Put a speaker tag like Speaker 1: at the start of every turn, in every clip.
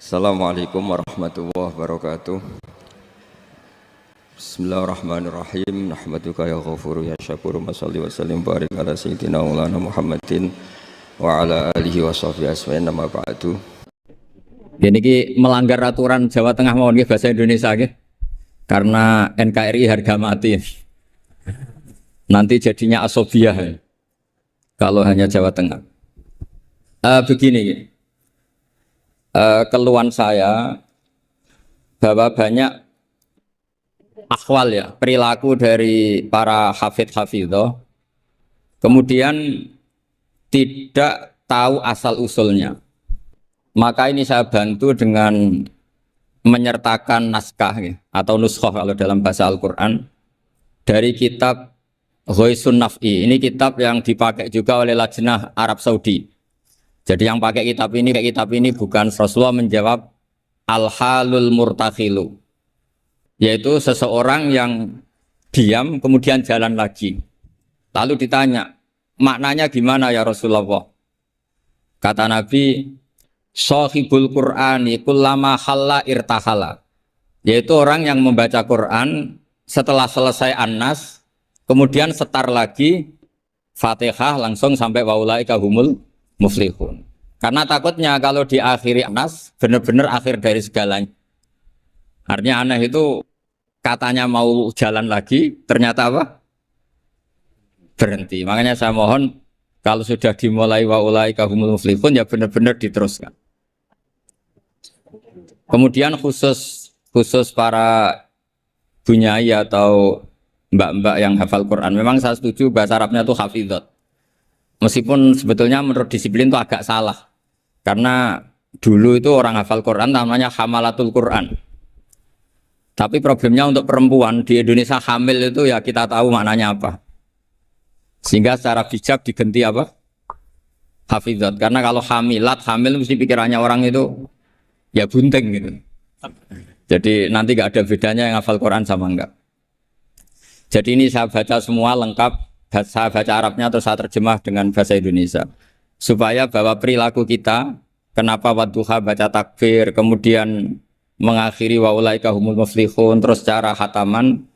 Speaker 1: Assalamualaikum warahmatullahi wabarakatuh. Bismillahirrahmanirrahim. Nahmaduka ya ghafuru ya syakuru. Mashalli wa sallim barik ala sayyidina maulana Muhammadin wa ala alihi wa sahbihi asma'in nama ba'du.
Speaker 2: Ini ki melanggar aturan Jawa Tengah mawon nggih bahasa Indonesia nggih. Karena NKRI harga mati. Nanti jadinya asobiah kalau hanya Jawa Tengah. Begini, keluhan saya bahwa banyak akhwal ya, perilaku dari para hafidh-hafidhah kemudian tidak tahu asal usulnya. Maka ini saya bantu dengan menyertakan naskah ya, atau nuskhoh kalau dalam bahasa Al-Quran dari kitab Ghoisun Naf'i. Ini kitab yang dipakai juga oleh Lajnah Arab Saudi. Jadi yang pakai kitab ini bukan Rasulullah menjawab al-halul murtakhilu, yaitu seseorang yang diam kemudian jalan lagi. Lalu ditanya, maknanya gimana ya Rasulullah? Kata Nabi, shahibul Qur'ani kullama halla irtahala, yaitu orang yang membaca Quran setelah selesai An-Nas kemudian setar lagi Fatihah langsung sampai waulaika humul muflihun. Karena takutnya kalau diakhiri An-Nas benar-benar akhir dari segalanya. Artinya aneh itu katanya mau jalan lagi ternyata apa? Berhenti. Makanya saya mohon kalau sudah dimulai waulaika humul muflihun ya benar-benar diteruskan. Kemudian khusus para bunyai atau mbak-mbak yang hafal Quran, memang saya setuju bahasa Arabnya itu hafidhot. Meskipun sebetulnya menurut disiplin itu agak salah. Karena dulu itu orang hafal Quran namanya hamalatul Quran. Tapi problemnya untuk perempuan di Indonesia hamil itu ya kita tahu maknanya apa. Sehingga secara bijak diganti apa? Hafidhot. Karena kalau hamil mesti pikirannya orang itu ya bunting gitu. Jadi nanti gak ada bedanya yang hafal Quran sama enggak. Jadi ini saya baca semua lengkap. Saya baca Arabnya terus saya terjemah dengan bahasa Indonesia supaya bahwa perilaku kita, kenapa wadduha baca takbir kemudian mengakhiri waulaika humul muflihun terus cara khataman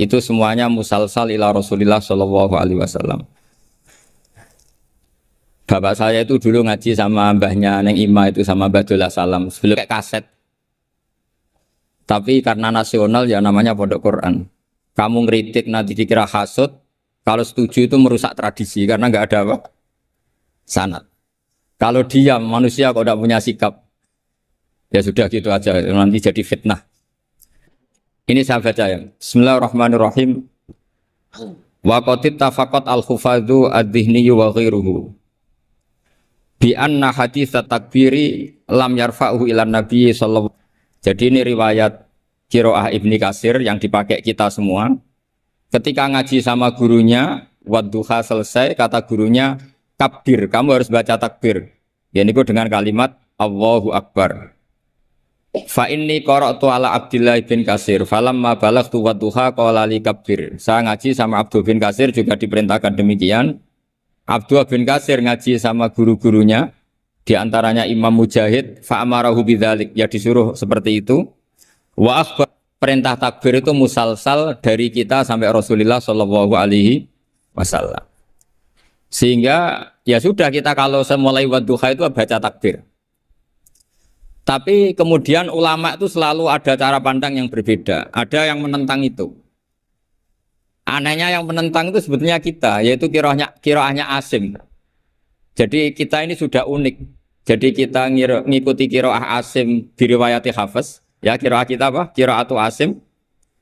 Speaker 2: itu semuanya musalsal ila Rasulillah sallallahu alaihi wasallam. Bapak saya itu dulu ngaji sama mbahnya Neng Ima itu sama Badullah Salam sebelum kayak kaset. Tapi karena nasional ya namanya pondok Quran. Kamu ngeritik nanti dikira hasud. Kalau setuju itu merusak tradisi karena nggak ada apa? Sanad. Kalau diam manusia kok tidak punya sikap, ya sudah gitu aja nanti jadi fitnah. Ini saya baca ya. Bismillahirrahmanirrahim. Wa qatit tafaqat al-hufadhu ad-dhihni wa ghairuhu bi anna hadits takbiri lam yarfa'uhu ila nabi sallallahu. Jadi ini riwayat Qiraah Ibni Katsir yang dipakai kita semua. Ketika ngaji sama gurunya, wadduha selesai, kata gurunya, kabir, kamu harus baca takbir. Ya ini dengan kalimat Allahu Akbar. Fa inni qara'tu ala Abdillah bin Katsir, falamma balaghtu wadduha qala li kabir. Saya ngaji sama Abdul bin Katsir juga diperintahkan demikian. Abdul bin Katsir ngaji sama guru-gurunya, di antaranya Imam Mujahid, fa amarahu bidzalik, ya disuruh seperti itu. Wa akhbar, perintah takbir itu musalsal dari kita sampai Rasulullah Shallallahu Alaihi Wasallam. Sehingga ya sudah kita kalau semulai wadduha itu baca takbir. Tapi kemudian ulama itu selalu ada cara pandang yang berbeda. Ada yang menentang itu. Anehnya yang menentang itu sebetulnya kita, yaitu qiraahnya Asim. Jadi kita ini sudah unik. Jadi kita ngikuti qiraah Asim diriwayati Hafiz. Ya qiraah kita apa? Qiraatu Asim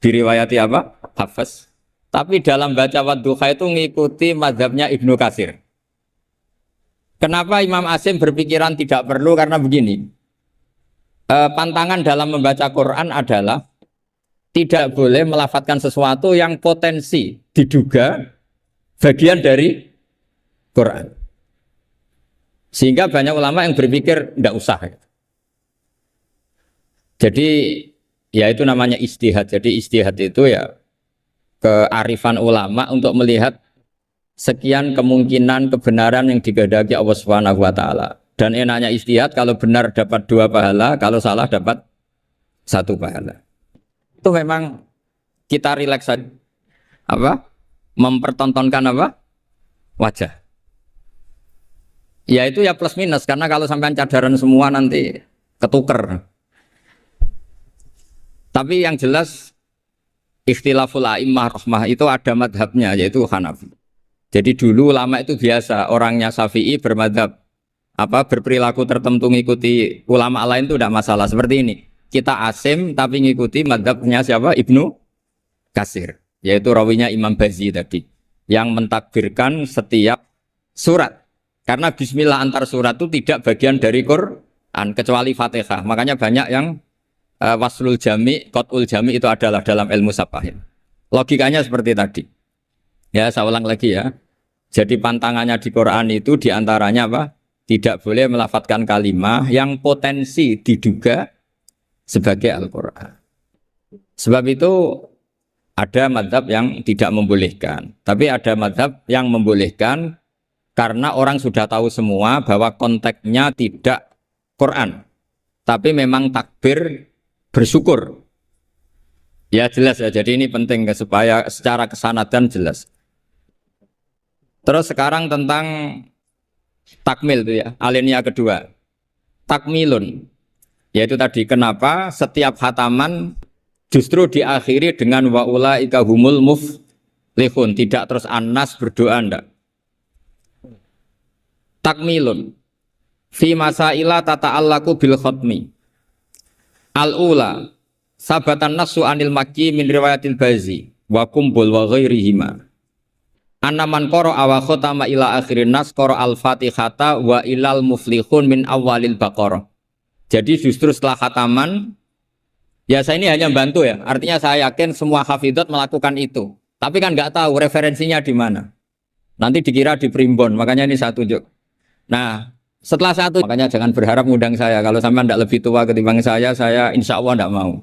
Speaker 2: diriwayati apa? Hafiz. Tapi dalam baca wadduha itu ngikuti mazhabnya Ibnu Katsir. Kenapa Imam Asim berpikiran tidak perlu? Karena begini. Pantangan dalam membaca Quran adalah tidak boleh melafadzkan sesuatu yang potensi diduga bagian dari Quran. Sehingga banyak ulama yang berpikir tidak usah. Jadi ya itu namanya ijtihad. Jadi ijtihad itu ya kearifan ulama untuk melihat sekian kemungkinan kebenaran yang digandaki Allah Subhanahu wa taala. Dan enaknya ijtihad, kalau benar dapat 2 pahala, kalau salah dapat 1 pahala. Itu memang kita rileks saja. Apa? Mempertontonkan apa? Wajah. Ya itu ya plus minus, karena kalau sampean cadaran semua nanti ketuker. Tapi yang jelas ikhtilaful a'immah rahmah itu ada madhabnya, yaitu Hanafi. Jadi dulu ulama itu biasa, orangnya Syafi'i bermadhab berperilaku tertentu ngikuti ulama lain itu tidak masalah. Seperti ini, kita asim tapi ngikuti madhabnya siapa? Ibnu Katsir, yaitu rawinya Imam Bazi tadi, yang mentakbirkan setiap surat. Karena bismillah antar surat itu tidak bagian dari Quran kecuali Fatihah. Makanya banyak yang waslul jami, qat'ul jami itu adalah dalam ilmu safahin. Logikanya seperti tadi. Ya, saya ulang lagi ya. Jadi pantangannya di Quran itu diantaranya apa? Tidak boleh melafadzkan kalimah yang potensi diduga sebagai Al-Quran. Sebab itu ada mazhab yang tidak membolehkan. Tapi ada mazhab yang membolehkan karena orang sudah tahu semua bahwa konteksnya tidak Quran. Tapi memang takbir bersyukur. Ya jelas ya, jadi ini penting supaya secara kesanatan jelas. Terus sekarang tentang takmil itu ya, alinea kedua. Takmilun, yaitu tadi kenapa setiap khataman justru diakhiri dengan wa ulaika humul muflihun, tidak terus An-Nas berdoa ndak. Takmilun fi masaila tata'allaku bil khatmi. Al-ula sabatan nasu anil makki min riwayatil bazi wa kumbul wa ghairihima. Anaman qara awa khatama ila akhirin nas qara al-fatihata wa ilal muflihun min awalil baqarah. Jadi justru setelah khataman, ya saya ini hanya bantu ya. Artinya saya yakin semua hafidhot melakukan itu. Tapi kan nggak tahu referensinya di mana. Nanti dikira di primbon, makanya ini saya tunjuk. Nah, setelah satu, makanya jangan berharap ngundang saya. Kalau sampai tidak lebih tua ketimbang saya insya Allah tidak mau.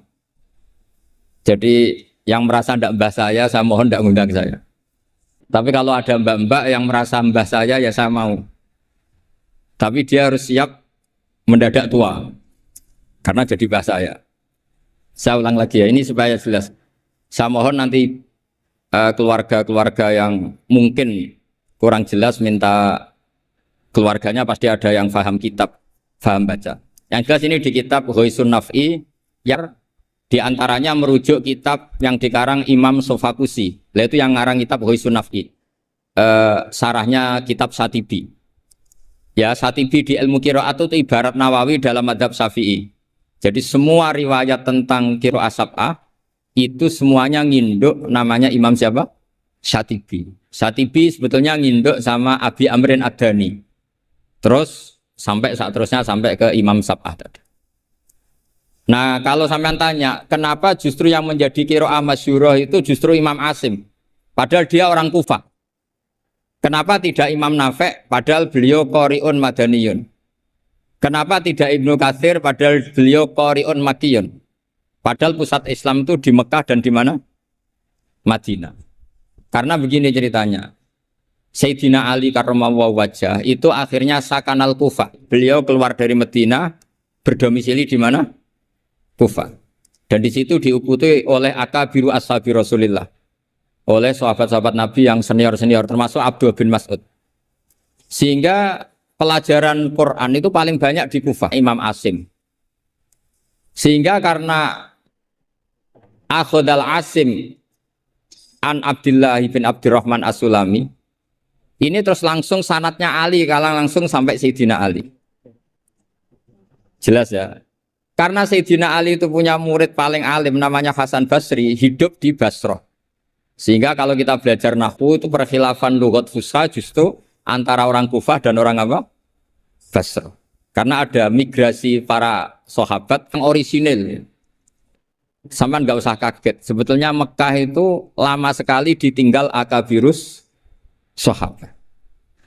Speaker 2: Jadi yang merasa tidak mbah saya mohon tidak ngundang saya. Tapi kalau ada mbak-mbak yang merasa mbah saya, ya saya mau. Tapi dia harus siap mendadak tua. Karena jadi mbah saya. Saya ulang lagi ya, ini supaya jelas. Saya mohon nanti keluarga-keluarga yang mungkin kurang jelas minta keluarganya, pasti ada yang paham kitab, paham baca. Yang jelas ini di kitab Ghoisun Naf'i, yang diantaranya merujuk kitab yang dikarang Imam Sofakusi. Itu yang ngarang kitab Ghoisun Naf'i. Sarahnya kitab Satibi. Ya, Satibi di ilmu qiraat itu ibarat Nawawi dalam mazhab Syafi'i. Jadi semua riwayat tentang qiraat sab'ah itu semuanya nginduk namanya Imam siapa? Satibi. Satibi sebetulnya nginduk sama Abi Amrin Ad-Dani. Terus sampai saat terusnya sampai ke Imam Sab'ah tadi. Nah, kalau sampean tanya, kenapa justru yang menjadi qiraah masyhurah itu justru Imam Asim? Padahal dia orang Kufah. Kenapa tidak Imam Nafi'? Padahal beliau qari'un madaniyun. Kenapa tidak Ibnu Katsir? Padahal beliau qari'un makkiyun. Padahal pusat Islam itu di Mekah dan di mana? Madinah. Karena begini ceritanya. Sayyidina Ali karramallahu wajhah itu akhirnya sakanal Kufah. Beliau keluar dari Madinah, berdomisili di mana? Kufah. Dan di situ diikuti oleh akabiru ashabi Rasulillah, oleh sahabat-sahabat Nabi yang senior-senior, termasuk Abdullah bin Mas'ud. Sehingga pelajaran Quran itu paling banyak di Kufah, Imam Asim. Sehingga karena Akhodal Asim an Abdullah bin Abdurrahman As-Sulami, ini terus langsung sanatnya Ali, kalau langsung sampai Sayyidina Ali. Jelas ya. Karena Sayyidina Ali itu punya murid paling alim namanya Hasan Basri, hidup di Basrah. Sehingga kalau kita belajar nahwu itu perkhilafan lughat fusha justru antara orang Kufah dan orang apa? Basrah. Karena ada migrasi para sahabat yang orisinil. Sampai nggak usah kaget. Sebetulnya Mekah itu lama sekali ditinggal akabirus sahabat.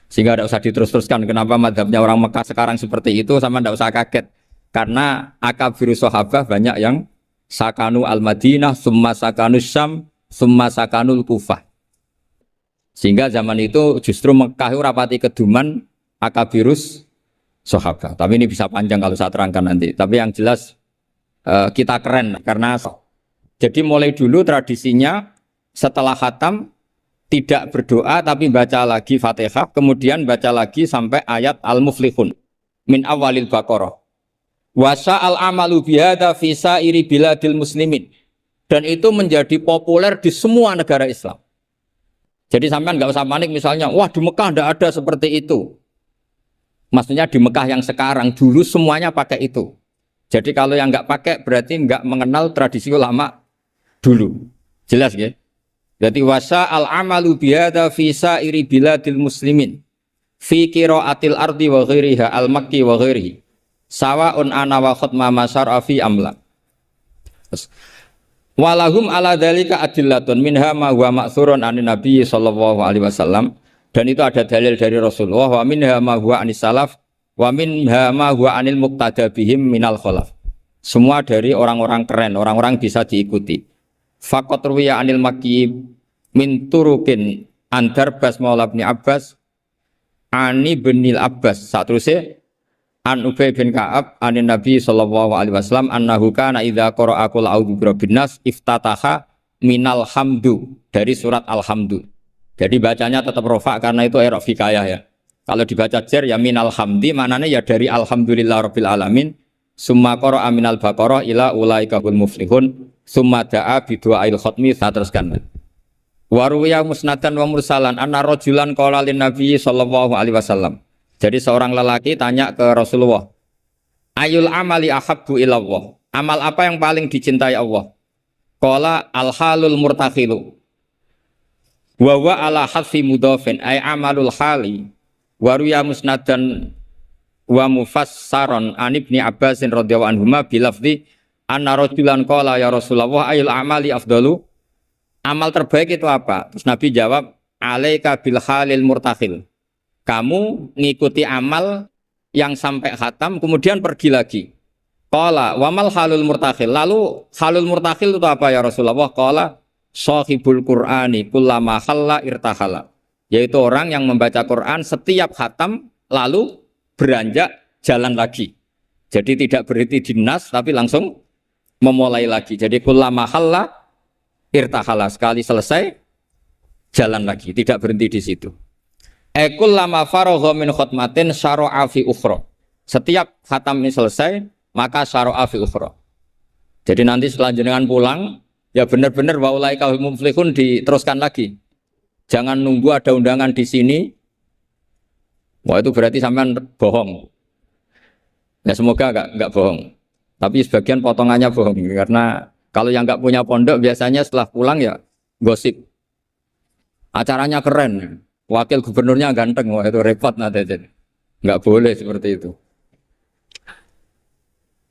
Speaker 2: Sehingga tidak usah diterus-teruskan kenapa madhabnya orang Mekah sekarang seperti itu, sama tidak usah kaget. Karena akabirus sahabat banyak yang sakanu al-Madinah, summa sakanu Syam, summa sakanul Kufah. Sehingga zaman itu justru Mekah rapati keduman akabirus sahabat. Tapi ini bisa panjang kalau saya terangkan nanti. Tapi yang jelas kita keren karena jadi mulai dulu tradisinya setelah khatam tidak berdoa tapi baca lagi Fatihah, kemudian baca lagi sampai ayat Al-Muflihun min awalil Baqarah. Wasa al-amalu bihada fi sairi biladil muslimin. Dan itu menjadi populer di semua negara Islam. Jadi sampean nggak usah panik misalnya, wah di Mekah tidak ada seperti itu. Maksudnya di Mekah yang sekarang, dulu semuanya pakai itu. Jadi kalau yang nggak pakai berarti nggak mengenal tradisi ulama dulu. Jelas ya? Jadi wasa al-amalu bihada fi sairi biladil muslimin fi qiraatil ardi wa ghairiha al-makki wa ghairihi sawa'un ana wa khutma masyar'a fi amla. Walahum ala dzalika adillatun minha ma huwa ma'thurun anin nabi sallallahu alaihi wasallam, dan itu ada dalil dari Rasulullah, wa minha ma huwa anis salaf wa minha ma huwa anil muqtada bihim minal khalaf. Semua dari orang-orang keren, orang-orang bisa diikuti. Faqat ruwiya anil makki min turukin antar bas maula bin Abbas ani binil Abbas satruse an Ubay bin Ka'ab anin Nabi sallallahu alaihi wasallam annahu kana idza qara'a qul a'udzu birabbin nas iftataha minal hamdu, dari surat Alhamdu. Jadi bacanya tetap rofa karena itu i'rab hikayah ya. Kalau dibaca jar ya minal hamdi, maknanya ya dari alhamdulillah rabbil alamin. Summa qara'a minal baqarah ila ulaikahul muflihun summa da'a bi du'ail khatmi. Saya teruskan. Waruya musnadan wa mursalan anna rajulan qala lin nabi sallallahu alaihi wasallam. Jadi seorang lelaki tanya ke Rasulullah, ayul amali ahabbu ilallah, amal apa yang paling dicintai Allah? Qala al-halul murtakhilu wa wa ala hadfi mudhafin ay amalul hali. Waruya musnadan wa mufassaron an ibni Abbasin radhiyallahu anhuma bilafzi anna rajulan qala ya Rasulullah ayul amali afdalu, amal terbaik itu apa? Terus Nabi jawab, alaika bil halil murtakhil, kamu ngikuti amal yang sampai khatam kemudian pergi lagi. Qala wamal halul murtakhil, lalu halul murtakhil itu apa ya Rasulullah? Qala sahibul qur'ani kullama khalla irtahala, yaitu orang yang membaca Quran setiap khatam lalu beranjak jalan lagi. Jadi tidak berhenti di nas tapi langsung memulai lagi. Jadi kullama khalla irtahala, sekali selesai jalan lagi, tidak berhenti di situ. Ekul lama faragha min khutmatin syara'a fi ukhra, setiap khatam ini selesai maka syara'a fi ukhra. Jadi nanti setelah jenengan pulang ya benar-benar wa ulaika hum muflihun diteruskan lagi. Jangan nunggu ada undangan di sini. Wah itu berarti sampean bohong. Ya semoga enggak bohong. Tapi sebagian potongannya bohong karena kalau yang enggak punya pondok biasanya setelah pulang ya gosip. Acaranya keren. Wakil gubernurnya ganteng, wah itu repot nanti. Nggak boleh seperti itu.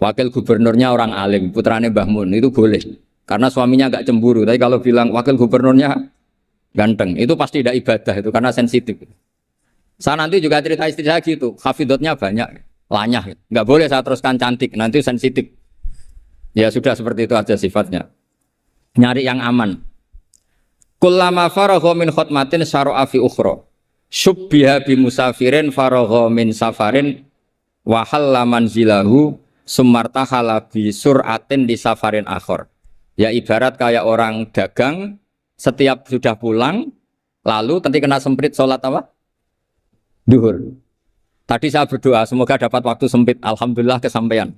Speaker 2: Wakil gubernurnya orang alim, putranya Mbah Mun, itu boleh. Karena suaminya nggak cemburu. Tapi kalau bilang wakil gubernurnya ganteng, itu pasti tidak ibadah itu karena sensitif. Saya nanti juga cerita istri saya gitu, hafidotnya banyak, lanyah. Nggak boleh saya teruskan cantik, nanti sensitif. Ya sudah seperti itu aja sifatnya. Nyari yang aman. Kullama faragha min khutmatin syara'a fi ukhra syubbiha bi musafirin faragha min safarin wa halla manzilahu sumartahala bi sur'atin di safarin akhir. Ya ibarat kayak orang dagang setiap sudah pulang lalu nanti kena semprit sholat apa? Duhur. Tadi saya berdoa semoga dapat waktu sempit, alhamdulillah kesampaian.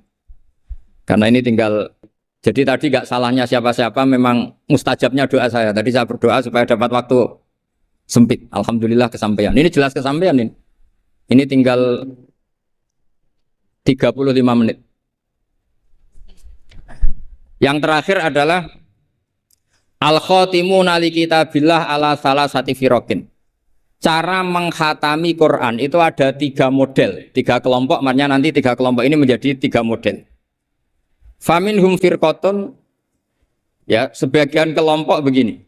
Speaker 2: Karena ini tinggal. Jadi tadi gak salahnya siapa-siapa, memang mustajabnya doa saya. Tadi saya berdoa supaya dapat waktu sempit. Alhamdulillah kesampaian. Ini jelas kesampaian ini. Ini tinggal 35 menit. Yang terakhir adalah al-khotimuna li kitabillah ala salasati firokin. Cara mengkhatami Quran itu ada 3 model, 3 kelompok. Maknanya nanti 3 kelompok ini menjadi 3 model. Faminhum firqatun, ya sebagian kelompok begini.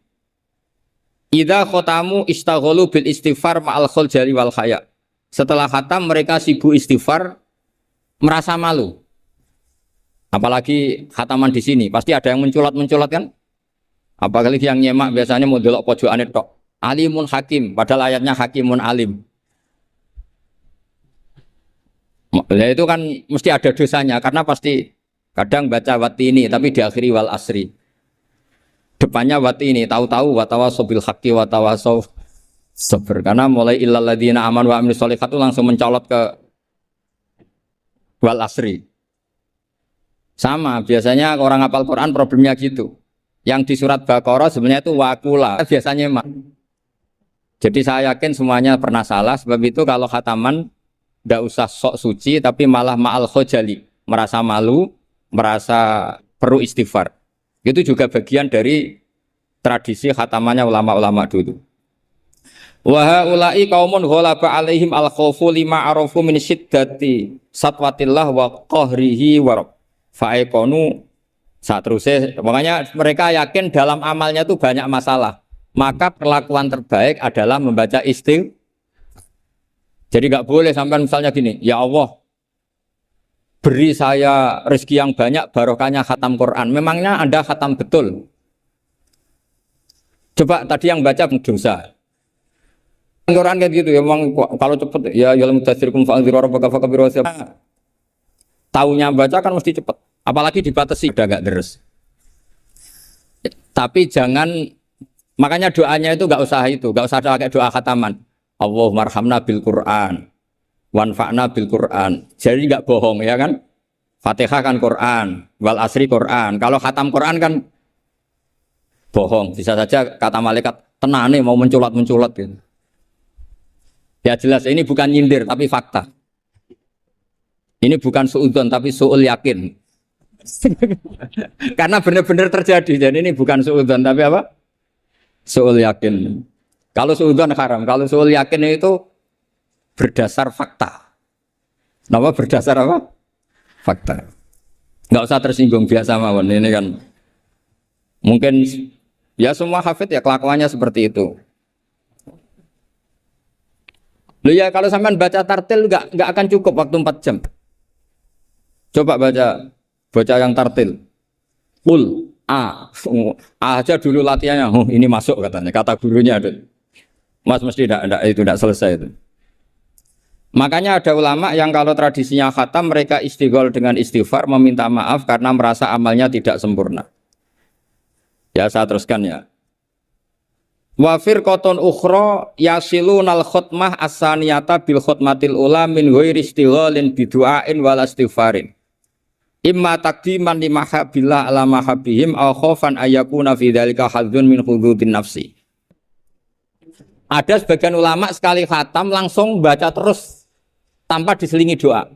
Speaker 2: Idza khotamu istaghalu bil istighfar ma'al khuljali wal khaya. Setelah khatam mereka sibuk istighfar, merasa malu. Apalagi khataman di sini pasti ada yang menculat-menculat kan? Apalagi yang nyemak biasanya mau delok pojokane tok. Alimun hakim, padahal ayatnya hakimun alim. Ya itu kan mesti ada dosanya karena pasti kadang baca watini tapi diakhiri wal asri. Depannya watini, tahu-tahu watawasaw bil haqqi watawasaw sabr. Karena mulai illal ladzina amanu wa amilus sholihat itu langsung mencolot ke wal asri. Sama, biasanya orang hafal Quran problemnya gitu. Yang di surat Baqarah sebenarnya itu wakula, biasanya emang. Jadi saya yakin semuanya pernah salah, sebab itu kalau khataman tidak usah sok suci, tapi malah ma'al khojali, merasa malu, merasa perlu istighfar. Itu juga bagian dari tradisi khatamannya ulama-ulama dulu. Wa haula'i qaumun ghalaba 'alaihim al-khaufu lima arafu min syiddati satwatillah wa qahrihi wa rabb. Fa'aiqonu saterusnya, makanya mereka yakin dalam amalnya itu banyak masalah. Maka perlakuan terbaik adalah membaca istighfar. Jadi nggak boleh sampai misalnya gini, ya Allah beri saya rezeki yang banyak barokahnya khatam Quran. Memangnya Anda khatam betul? Coba tadi yang baca dosa. Quran kayak gitu ya, memang kalau cepet ya yalam tasirkum fa'dziru rabbaka fakabiru. Taunya baca kan mesti cepet. Apalagi dibatasi udah nggak deres. Tapi jangan, makanya doanya itu nggak usah pakai doa khataman. Allahumma arhamna bil Quran, wanfa'na bil Quran. Jadi nggak bohong ya kan? Fatihah kan Quran, wal asri Quran. Kalau khatam Quran kan bohong. Bisa saja kata malaikat tenane mau menculat gitu. Ya jelas ini bukan nyindir tapi fakta. Ini bukan suudzon tapi suul yakin. Karena benar-benar terjadi. Jadi ini bukan suudzon tapi apa? Suul yakin. Kalau suudzon haram, kalau suul yakin itu berdasar fakta. Nama berdasar apa? Fakta. Nggak usah tersinggung, biasa mawon. Ini kan mungkin ya semua hafid ya kelakuannya seperti itu. Loh ya kalau sampean baca tartil nggak akan cukup waktu 4 jam. Coba baca yang tartil. Qul A aja dulu latihannya. Oh, ini masuk katanya. Kata gurunya ada. Mas mesti tidak selesai itu. Makanya ada ulama yang kalau tradisinya khatam mereka istighol dengan istighfar meminta maaf karena merasa amalnya tidak sempurna. Ya saya teruskan ya. Wa firqatun ukhra yasilunal khutmah as-saniyata bil khutmatil ula min ghairi istighalin bidu'ain wal istighfarin. Imma taqdiman li mahabbillah ala mahabbihim aw khaufan ayyakuna fi dzalika hadzun min hududin nafsi. Ada sebagian ulama sekali khatam langsung baca terus tanpa diselingi doa.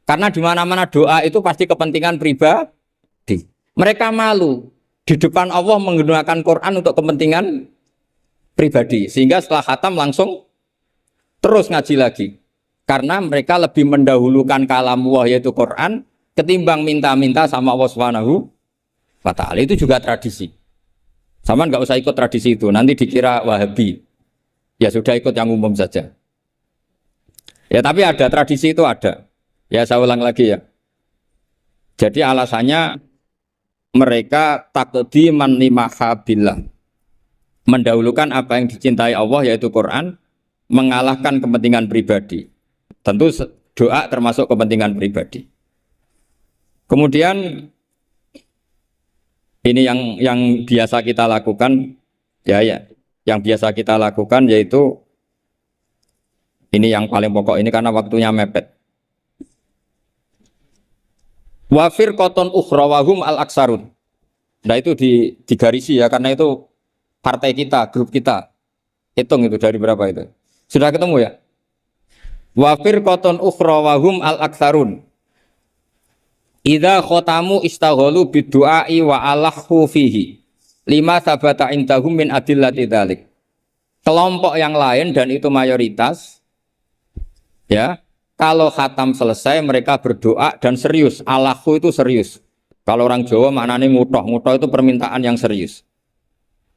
Speaker 2: Karena di mana-mana doa itu pasti kepentingan pribadi. Mereka malu di depan Allah menggunakan Quran untuk kepentingan pribadi. Sehingga setelah khatam langsung terus ngaji lagi. Karena mereka lebih mendahulukan kalamullah yaitu Quran ketimbang minta-minta sama Allah Subhanahu wa ta'ala. Itu juga tradisi. Sama nggak usah ikut tradisi itu, nanti dikira Wahabi. Ya sudah ikut yang umum saja. Ya tapi ada tradisi itu ada. Ya saya ulang lagi ya. Jadi alasannya mereka taqdiman li mahabbillah. Mendahulukan apa yang dicintai Allah yaitu Quran, mengalahkan kepentingan pribadi. Tentu doa termasuk kepentingan pribadi. Kemudian ini yang biasa kita lakukan ya. Yang biasa kita lakukan yaitu ini yang paling pokok ini karena waktunya mepet. Wa firqatun ukhra wa hum al-aksarun. Nah itu digarisi ya karena itu partai kita, grup kita. Hitung itu dari berapa itu. Sudah ketemu ya? Wa firqatun ukhra wa hum al-aksarun. Idza khatamu istaghalu bid-du'ai wa alahu fihi. Lima sabata indahum min adillati dzalik. Kelompok yang lain dan itu mayoritas ya, kalau khatam selesai mereka berdoa dan serius. Alahu itu serius. Kalau orang Jawa maknanya ngutoh itu permintaan yang serius.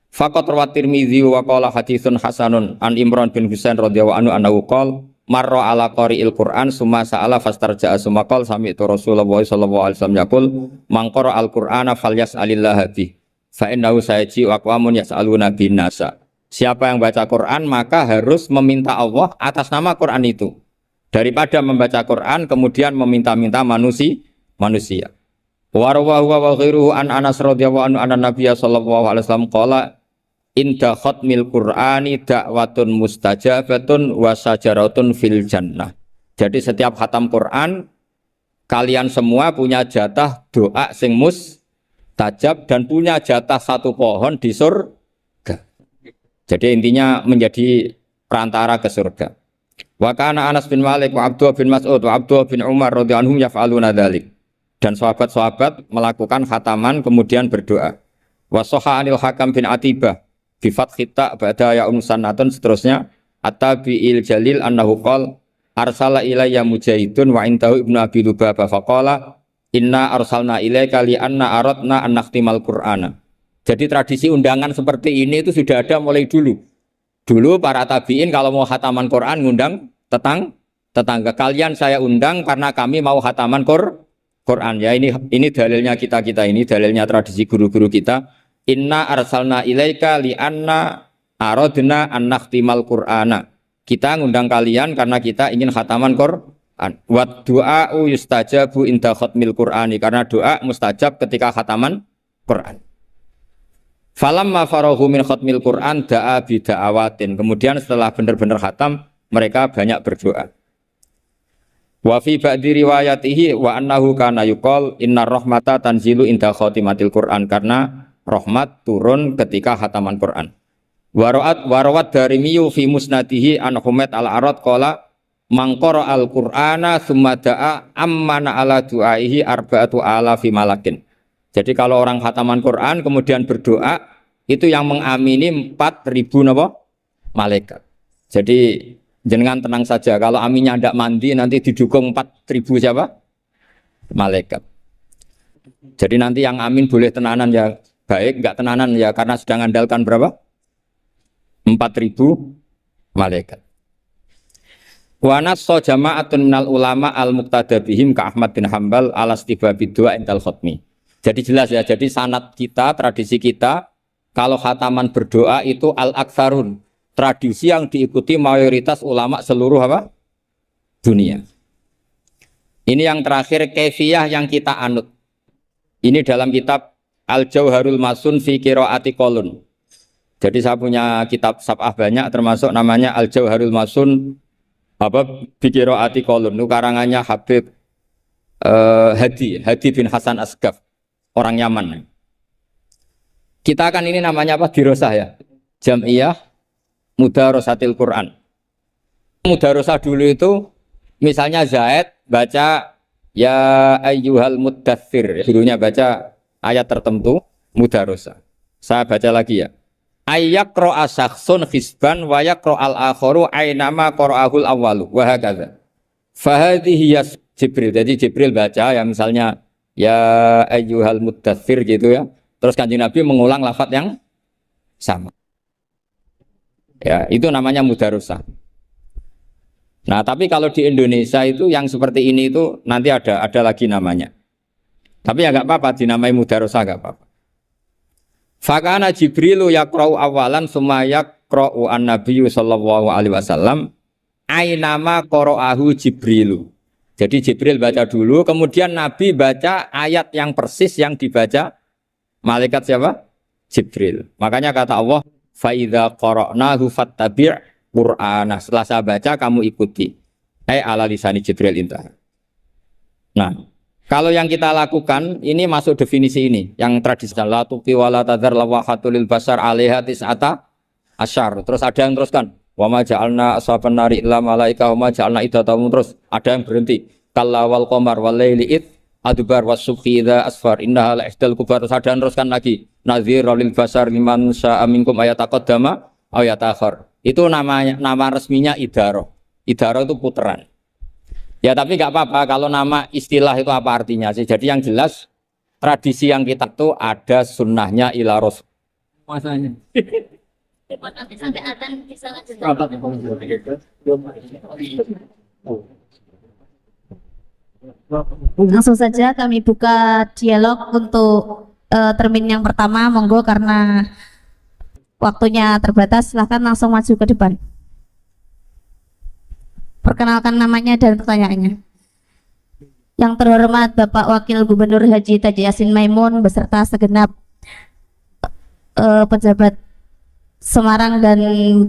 Speaker 2: Faqat rawat Tirmidzi wa qala haditsun hasanun an Imran bin Husain radhiyallahu anhu annahu qala marra ala qari'il Qur'an summa sa'ala fastarja'a summa qala sami'tu Rasulullah sallallahu alaihi wasallam yaqul man qara al-Qur'ana falyas'alillah bihi fa innahu sayaji wa aqwamun yas'aluna bin nasa. Siapa yang baca Quran maka harus meminta Allah atas nama Quran itu. daripada membaca Quran kemudian meminta-minta manusia. Wa rawahu wa ghairuhu an Anas radhiyallahu anhu anna Nabiy sallallahu alaihi wasallam qala inda khatmil Qur'ani da'watun mustajabatun wa sajaratun fil jannah. Jadi setiap khatam Quran kalian semua punya jatah doa sing mustajab dan punya jatah satu pohon di surga. Jadi intinya menjadi perantara ke surga. Wa kana Anas bin Malik wa Abdullah bin Mas'ud wa Abdullah bin Umar radhiyallahu anhum yaf'aluna dzalik. Dan sahabat-sahabat melakukan khataman kemudian berdoa. Wa sahha anil Hakam bin Atibah bi fathi ta ba'da ya umsanatun seterusnya at-tabi'il jalil annahu qol arsala ilayya mujahidun wa intahu ibnu abi lubaba faqala inna arsalna ilaika li anna aradna an nakhtimal qur'ana. Jadi tradisi undangan seperti ini itu sudah ada mulai dulu. Dulu para tabi'in kalau mau khataman Quran ngundang tetangga kalian saya undang karena kami mau khataman Quran. Ya ini dalilnya kita ini dalilnya tradisi guru-guru kita. Inna arsalna ilaika li anna aradna an nakhtimal qur'ana. Kita ngundang kalian karena kita ingin khataman Quran. Wa du'a'u yustajabu inda khatmil qur'ani. Karena doa mustajab ketika khataman Quran. Falamma farahu min khatmil qur'an da'a bi da'awatin. Kemudian setelah benar-benar khatam mereka banyak berdoa. Wa fi ba'di riwayatihi wa annahu kana yuqal innar rahmata tanzilu inda khatimatil qur'an. Karena rahmat turun ketika khataman Quran. Warawat darimiyu fi musnadihi an Humaid al-Arad qala mangqara al-Qur'ana tsumma da'a ammana ala du'aihi arba'atu alafi malakin. Jadi kalau orang khataman Quran kemudian berdoa itu yang mengamini 4.000 napa? Malaikat. Jadi jenengan tenang saja kalau aminnya ndak mandi nanti didukung 4.000 siapa? Malaikat. Jadi nanti yang amin boleh tenanan ya baik, enggak tenanan ya karena sudah ngandalkan berapa? 4.000 malaikat. Wa nassa jama'atun minal ulama al-muqtada bihim ka Ahmad bin Hambal al-istibabid du'a indal khatmi. Jadi jelas ya, jadi sanad kita, tradisi kita kalau khataman berdoa itu al-aktsarun, tradisi yang diikuti mayoritas ulama seluruh apa? Dunia. Ini yang terakhir kaifiyah yang kita anut. Ini dalam kitab Al-Jauharul Masun fi Qiraati Qolun. Jadi saya punya kitab sab'ah banyak termasuk namanya Al-Jauharul Masun fi Qiraati Qolun. Itu karangannya Habib Hadi bin Hasan Asgaf, orang Yaman. Kita kan ini namanya apa? Dirosah ya. Jam'iyah Mudarosatil Quran. Mudarosah dulu itu misalnya Zaid baca ya ayyuhal muddathir, gurunya baca ayat tertentu mudarosah. Saya baca lagi ya. Ayyaqra'a syakhsun hisban wa yaqra'al akharu aynama qara'ahul awwalu wa hakadha. Fahadhihi Jibril. Jadi Jibril baca ya misalnya ya ayyuhal muddathir gitu ya. Terus Kanjeng Nabi mengulang lafaz yang sama. Ya, itu namanya mudarosah. Nah, tapi kalau di Indonesia itu yang seperti ini itu nanti ada lagi namanya. Tapi ya nggak apa-apa dinamai mudarosah nggak apa-apa. Fakana Jibrilu yaqra'u awalan summa yaqra'u an-nabiyyu sallallahu alaihi wasallam ainama qara'ahu Jibrilu. Jadi Jibril baca dulu, kemudian Nabi baca ayat yang persis yang dibaca malaikat siapa? Jibril. Makanya kata Allah, fa idza qara'nahu fattabi' Qur'ana. Setelah saya baca kamu ikuti. Ala lisani Jibril intah. Nah, kalau yang kita lakukan ini masuk definisi ini yang tradisional la tuqi wala tadzar lawahatul basar alaiha tis'ata asyar. Terus ada yang teruskan wa ma ja'alna ashaban nari illa malaika wa ma ja'alna iddatahum, terus ada yang berhenti kalla wal qamar wal laili id adbar was subhi idza asfar innaha la ihdal kubar. Terus ada yang teruskan lagi nadhira lil basar liman sya'a minkum ayataqaddama aw yatakhir. Itu nama resminya idaro. Idaro itu puteran. Ya tapi nggak apa-apa kalau nama istilah itu apa artinya sih. Jadi yang jelas tradisi yang kita tuh ada sunnahnya ila rasul. Masanya.
Speaker 3: Sampai adzan bisa langsung saja kami buka dialog untuk termin yang pertama, monggo karena waktunya terbatas, silahkan langsung maju ke depan. Perkenalkan namanya dan pertanyaannya. Yang terhormat Bapak Wakil Gubernur Haji Taji Yasin Maimun beserta segenap pejabat Semarang dan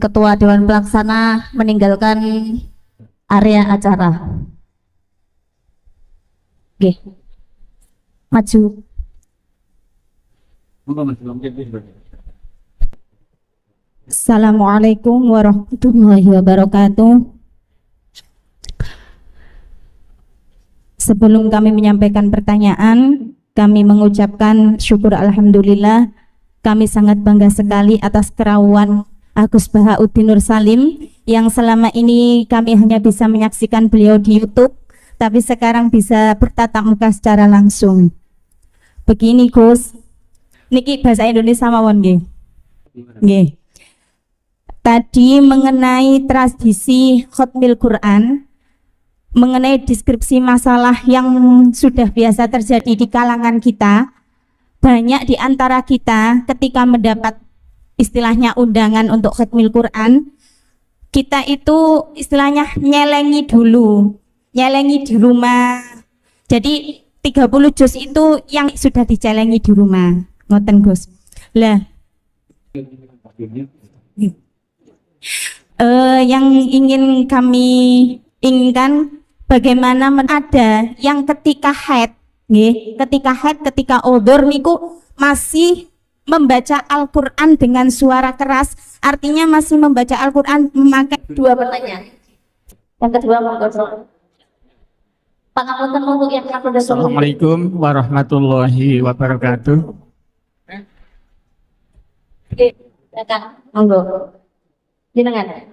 Speaker 3: Ketua Dewan Pelaksana meninggalkan area acara. Oke, maju.
Speaker 4: Assalamualaikum warahmatullahi wabarakatuh. Sebelum kami menyampaikan pertanyaan, kami mengucapkan syukur alhamdulillah. Kami sangat bangga sekali atas kerawan Agus Bahauddin Nur Salim yang selama ini kami hanya bisa menyaksikan beliau di YouTube, tapi sekarang bisa bertatap muka secara langsung. Begini Gus, niki bahasa Indonesia mawon nggih. Nggih. Tadi mengenai tradisi khatmil Quran, mengenai deskripsi masalah yang sudah biasa terjadi di kalangan kita, banyak di antara kita ketika mendapat istilahnya undangan untuk khatmil Quran, kita itu istilahnya nyelengi dulu, nyelengi di rumah. Jadi 30 juz itu yang sudah dicelengi di rumah, ngoten Gus. Lah, yang ingin kami inginkan bagaimana ada yang ketika haid, ketika odor niku masih membaca Al-Quran dengan suara keras, artinya masih membaca Al-Quran memakai
Speaker 3: Dua pertanyaan. Yang kedua monggo. Pangapunten untuk yang kapolda.
Speaker 5: Assalamualaikum warahmatullahi wabarakatuh.
Speaker 3: Oke, silakan. Monggo. Jenengan.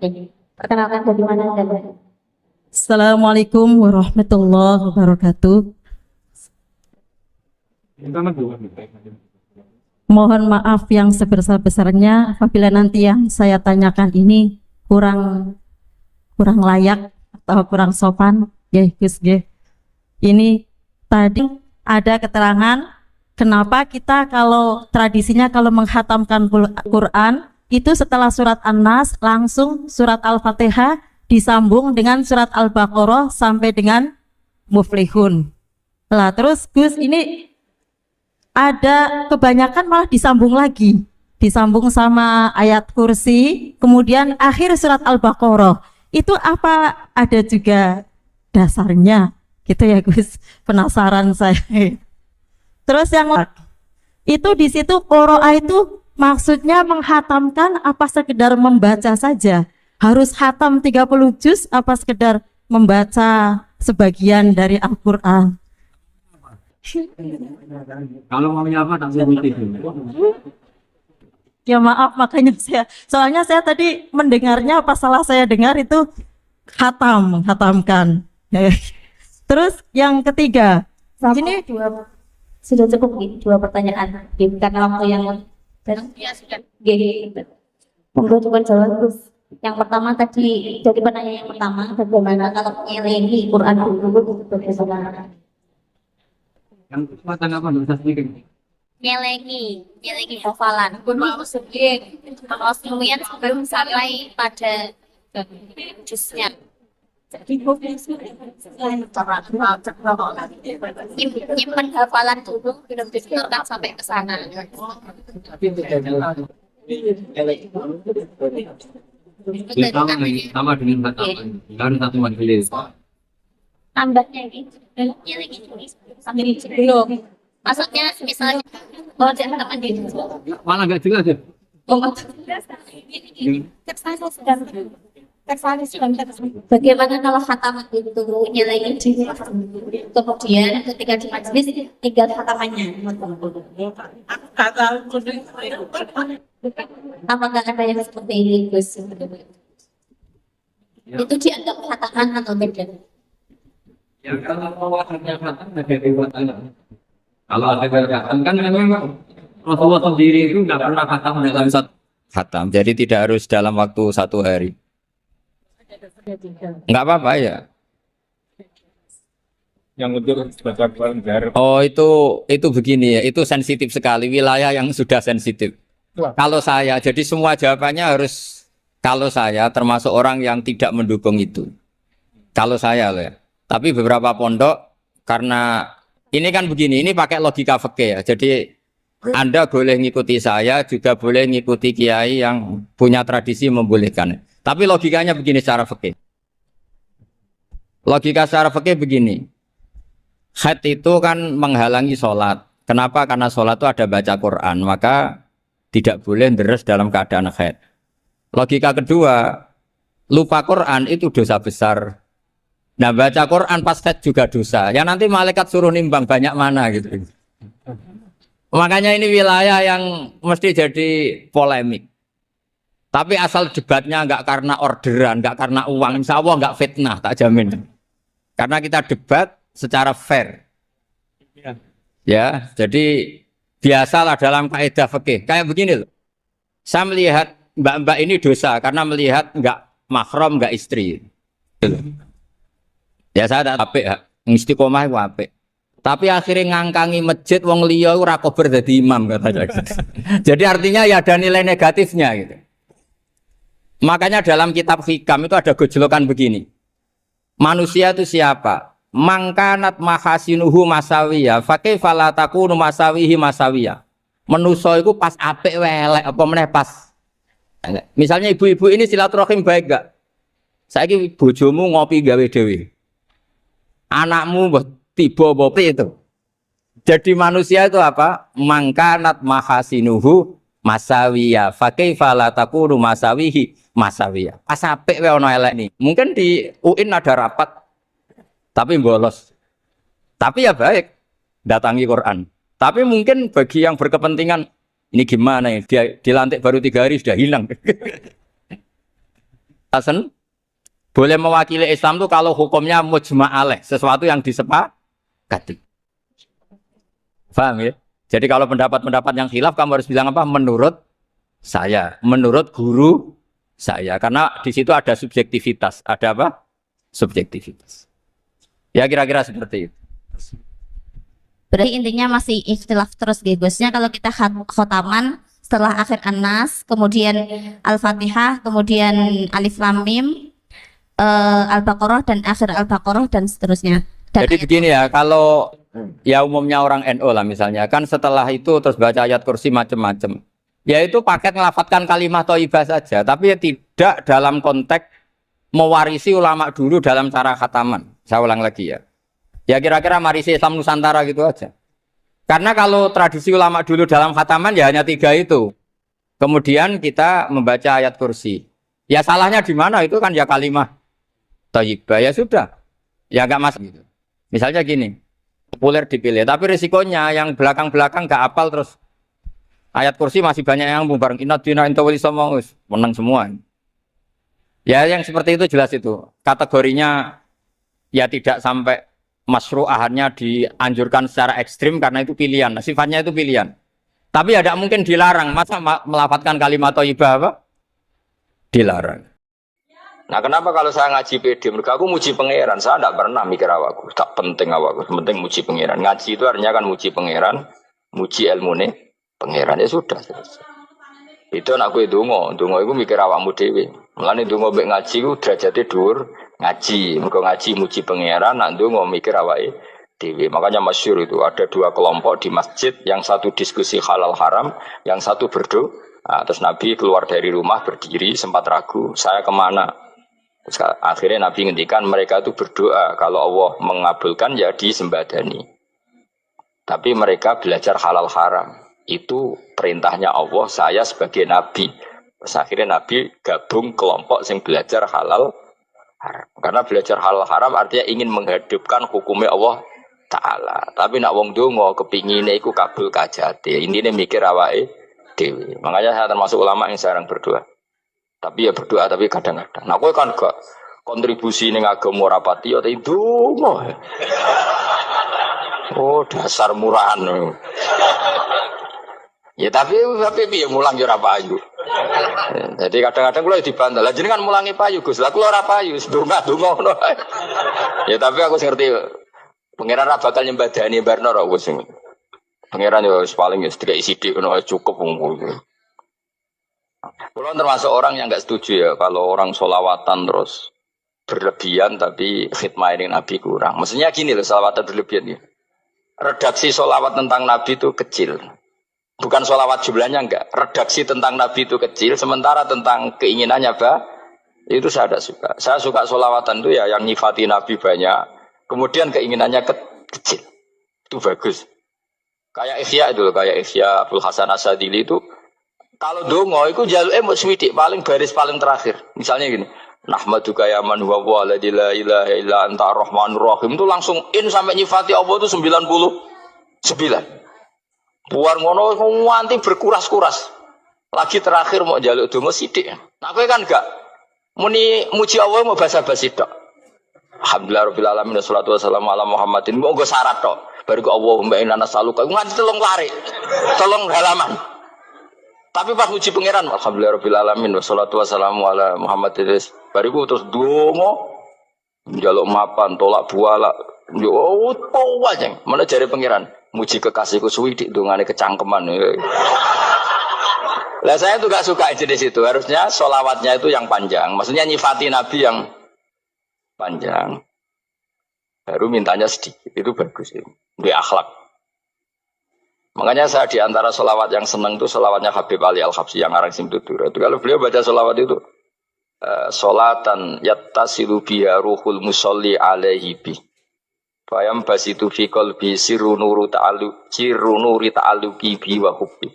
Speaker 3: Perkenalkan dari mana dan
Speaker 4: Assalamualaikum warahmatullahi wabarakatuh. Mohon maaf yang sebesar-besarnya apabila nanti yang saya tanyakan ini kurang layak atau kurang sopan. Gus. Ini tadi ada keterangan kenapa kita kalau tradisinya kalau menghatamkan Quran itu setelah surat An-Nas langsung surat Al-Fatihah disambung dengan surat Al-Baqarah sampai dengan Muflihun. Lah terus Gus ini ada kebanyakan malah disambung lagi, disambung sama ayat kursi, kemudian akhir surat Al-Baqarah. Itu apa ada juga dasarnya? Gitu ya Gus, penasaran saya. Terus yang itu di situ qiraah itu maksudnya menghatamkan apa sekedar membaca saja? Harus hatam 30 juz apa sekedar membaca sebagian dari Al-Qur'an?
Speaker 2: Kalau mau apa tak
Speaker 4: Ya maaf makanya soalnya saya tadi mendengarnya apa salah saya dengar itu hatamkan. Terus yang ketiga, ini
Speaker 3: sudah cukup dua pertanyaan. Karena waktu yang sudah. Monggo coba jawab Gus. Yang pertama tadi dari penanya yang pertama, bagaimana kalau nyelengi Quran dulu bagaimana?
Speaker 2: Yang kedua tanggapan bisa sedikit.
Speaker 3: Nyelengi hafalan. Kalau semuanya sebelum sampai pada jusnya. Nyimpen hafalan dulu, belum disetorkan sampai ke sana.
Speaker 2: Sama dengan harus satu majelis.
Speaker 3: Tambahnya gitu. Belum. Maksudnya misalnya kalau teman-teman di
Speaker 2: Malah nggak jelas ya.
Speaker 3: Bagaimana kalau khataman itu nilainya kemudian ketika di majelis tinggal khatamannya? Apakah ada yang seperti ini Gus? Itu dianggap khataman atau tidak?
Speaker 2: Ya kalau wahannya khatam ada riwayat anak. Kalau ada khatam kan memang Rasulullah sendiri itu nggak pernah khatam dalam satu khatam. Jadi tidak harus dalam waktu 1 hari. Nggak apa-apa ya.
Speaker 5: Yang untuk baca Quran.
Speaker 2: Oh itu begini ya. Itu sensitif sekali wilayah yang sudah sensitif. Kalau saya jadi semua jawabannya harus kalau saya termasuk orang yang tidak mendukung itu. Kalau saya loh ya. Tapi beberapa pondok karena ini kan begini, ini pakai logika fikih ya. Jadi Anda boleh ngikuti saya, juga boleh ngikuti kiai yang punya tradisi membolehkan. Tapi logikanya begini secara fikih. Logika secara fikih begini. Haid itu kan menghalangi sholat. Kenapa? Karena sholat itu ada baca Quran, maka tidak boleh deres dalam keadaan haid. Logika kedua, lupa Quran itu dosa besar. Nah, baca Quran pas haid juga dosa. Ya nanti malaikat suruh nimbang banyak mana gitu. Makanya ini wilayah yang mesti jadi polemik. Tapi asal debatnya nggak karena orderan, nggak karena uang, insya Allah nggak fitnah, tak jamin. Karena kita debat secara fair. Ya, jadi biasalah dalam kaidah fikih. Kayak begini loh. Saya melihat mbak-mbak ini dosa karena melihat nggak mahram, nggak istri. Ya saya tak apik, istiqomah itu apik. Tapi akhirnya ngangkangi masjid wong liya ora kober dadi imam katanya. Jadi artinya ya ada nilai negatifnya gitu. Makanya dalam kitab Hikam itu ada gejolokan begini. Manusia itu siapa? Mangkanat mahasinuhu masawiya, fa kaifa la takunu masawihi masawiya. Manusa iku pas apik welek apa meneh pas. Misalnya ibu-ibu ini silaturahim baik gak? Saiki bojomu ngopi gawe dhewe. Anakmu tiba bopi itu. Jadi manusia itu apa? Mangkanat mahasinuhu masawiya, fa kaifa la takunu masawihi masawiya. Pas apik wae ono elek nih. Mungkin di UIN ada rapat tapi bolos. Tapi ya baik datangi Quran. Tapi mungkin bagi yang berkepentingan ini gimana ya? Dia dilantik baru 3 hari sudah hilang. Hasan boleh mewakili Islam tuh kalau hukumnya mujma' alaih, sesuatu yang disepakati. Paham ya? Jadi kalau pendapat-pendapat yang khilaf kamu harus bilang apa? Menurut saya, menurut guru saya, karena di situ ada subjektivitas, ada apa? Subjektivitas. Ya kira-kira seperti itu.
Speaker 3: Berarti intinya masih ikhtilaf terus Gusnya kalau kita khotaman setelah akhir An-Nas, kemudian Al-Fatihah, kemudian Alif Lam Mim, Al-Baqarah dan akhir Al-Baqarah dan seterusnya. Dan
Speaker 2: jadi begini ya, kalau ya umumnya orang NU lah misalnya, kan setelah itu terus baca ayat kursi macam-macam. Ya itu paket ngelafatkan kalimat thayyibah saja, tapi ya tidak dalam konteks mewarisi ulama dulu dalam cara khataman. Saya ulang lagi ya. Ya kira-kira marisi Islam Nusantara gitu aja. Karena kalau tradisi ulama dulu dalam khataman ya hanya 3 itu. Kemudian kita membaca ayat kursi. Ya salahnya di mana itu kan ya kalimat thayyibah ya sudah. Ya enggak mas gitu. Misalnya gini, populer dipilih, tapi risikonya yang belakang-belakang enggak hafal terus ayat kursi masih banyak yang bubar. Inna dina inta wali samangus, menang semua. Ya yang seperti itu jelas itu. Kategorinya ya tidak sampai masyru'ahannya dianjurkan secara ekstrim karena itu pilihan. Nah, sifatnya itu pilihan. Tapi ya tidak mungkin dilarang. Masa melafatkan kalimat thayyibah apa? Dilarang. Nah kenapa kalau saya ngaji PD, mereka aku muji pangeran, saya tidak pernah mikir awakku, tak penting awakku, penting muji pangeran. Ngaji itu artinya kan muji pangeran, muji ilmu nih pangeran, ya sudah. Itu anakku itu dongo itu mikir awakmu dewi. Mulane dongo mbek ngaji ku derajate dhuwur ngaji, mergo ngaji muji pangeran, nak dongo mikir awake dewi. Makanya masyhur itu ada 2 kelompok di masjid, yang satu diskusi halal haram, yang satu berdoa. Nah, terus Nabi keluar dari rumah berdiri sempat ragu, saya kemana? Terus akhirnya Nabi ngendikan mereka itu berdoa kalau Allah mengabulkan ya disembadani. Tapi mereka belajar halal haram. Itu perintahnya Allah, saya sebagai Nabi. Terus akhirnya Nabi gabung kelompok yang belajar halal haram. Karena belajar halal haram artinya ingin menghidupkan hukumnya Allah Ta'ala. Tapi nak wong dongo kepingine iku kabul kajate. Intine mikir awake dewi. Makanya saya termasuk ulama yang jarang berdoa. Tapi ya berdoa tapi kadang-kadang. Nah kowe kan gak kontribusi ning agama rapati ya itu. Oh dasar murahan. Ya tapi piye mulang yo ora payu. Jadi kadang-kadang kula dibantah. Lah jenengan mulangi payu Gus. Lah kula ora payu, donga-donga ngono. Ya tapi aku ngerti pangeran ra bakal nyembadani barno ra Gus. Pangeran yo paling ya sedikit sithik ngono cukup ngono. Kalau termasuk orang yang nggak setuju ya kalau orang sholawatan terus berlebihan tapi khidmah ini Nabi kurang. Maksudnya gini loh, sholawatan berlebihan ya. Redaksi sholawat tentang Nabi itu kecil. Bukan sholawat jumlahnya enggak. Redaksi tentang Nabi itu kecil, sementara tentang keinginannya itu saya tidak suka. Saya suka sholawatan itu ya yang nyifati Nabi banyak, kemudian keinginannya kecil. Itu bagus. Kayak Ihya itu, kayak Ihya Abdul Hasan Asadili itu, kalau dongo itu jaluknya mau swidik paling baris paling terakhir. Misalnya gini, Nahmaduka ya man huwa waladi la ilaha illa anta rahmanur rahim, itu langsung in sampai nyifati Allah itu 99. Buar ngono nganti berkuras-kuras. Lagi terakhir mau jaluk dongo sidik. Nah kowe kan enggak muni muji Allah mau basa-basi tok. Alhamdulillah rabbil alamin wassalatu wassalamu ala Muhammadin. Mau nggo syarat tok. Baru ke Allahumma inna nas'aluka nganti telung lari. Telung halaman. Tapi pas muji pangeran alhamdulillah rabbil alamin wassalatu wassalamu ala Muhammadin. Bariku terus dongo njaluk mapan tolak buala. Yo aja. Mana jare pangeran? Muji kekasihku suwi dik dongane kecangkeman. Lah saya tuh gak suka jenis itu. Harusnya sholawatnya itu yang panjang. Maksudnya nyifati Nabi yang panjang. Baru mintanya sedikit. Itu bagus. Itu akhlak. Makanya saya diantara sholawat yang senang itu sholawatnya Habib Ali Al-Habsyi yang arang Simtutur. Itu kalau beliau baca sholawat itu sholatan yattasilu biha ruhul musolli alaihi bi. Fayam basitu fi qalbi sirru nuri ta'alluqi bi wa hubbi.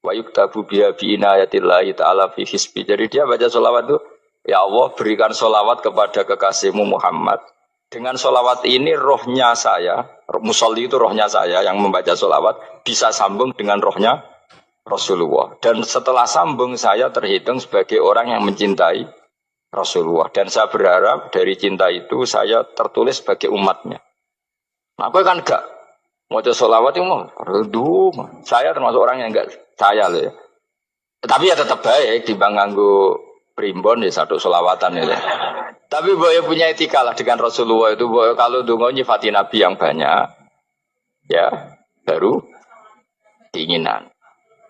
Speaker 2: Wa yuktabu biha bi inayatillahi ta'ala fi hisbi. Jadi dia baca sholawat itu, ya Allah berikan sholawat kepada kekasihmu Muhammad. Dengan sholawat ini rohnya saya, musolli itu rohnya saya yang membaca sholawat, bisa sambung dengan rohnya Rasulullah. Dan setelah sambung saya terhitung sebagai orang yang mencintai Rasulullah. Dan saya berharap dari cinta itu saya tertulis sebagai umatnya. Nah, aku kan enggak mau sholawat itu mau, saya termasuk orang yang enggak saya loh ya. Tapi ya tetap baik dibanding nganggo primbon ya satu sholawatan ya. Tapi boleh punya etika lah dengan Rasulullah itu. Boleh kalau dongo nyifati Nabi yang banyak, ya baru keinginan.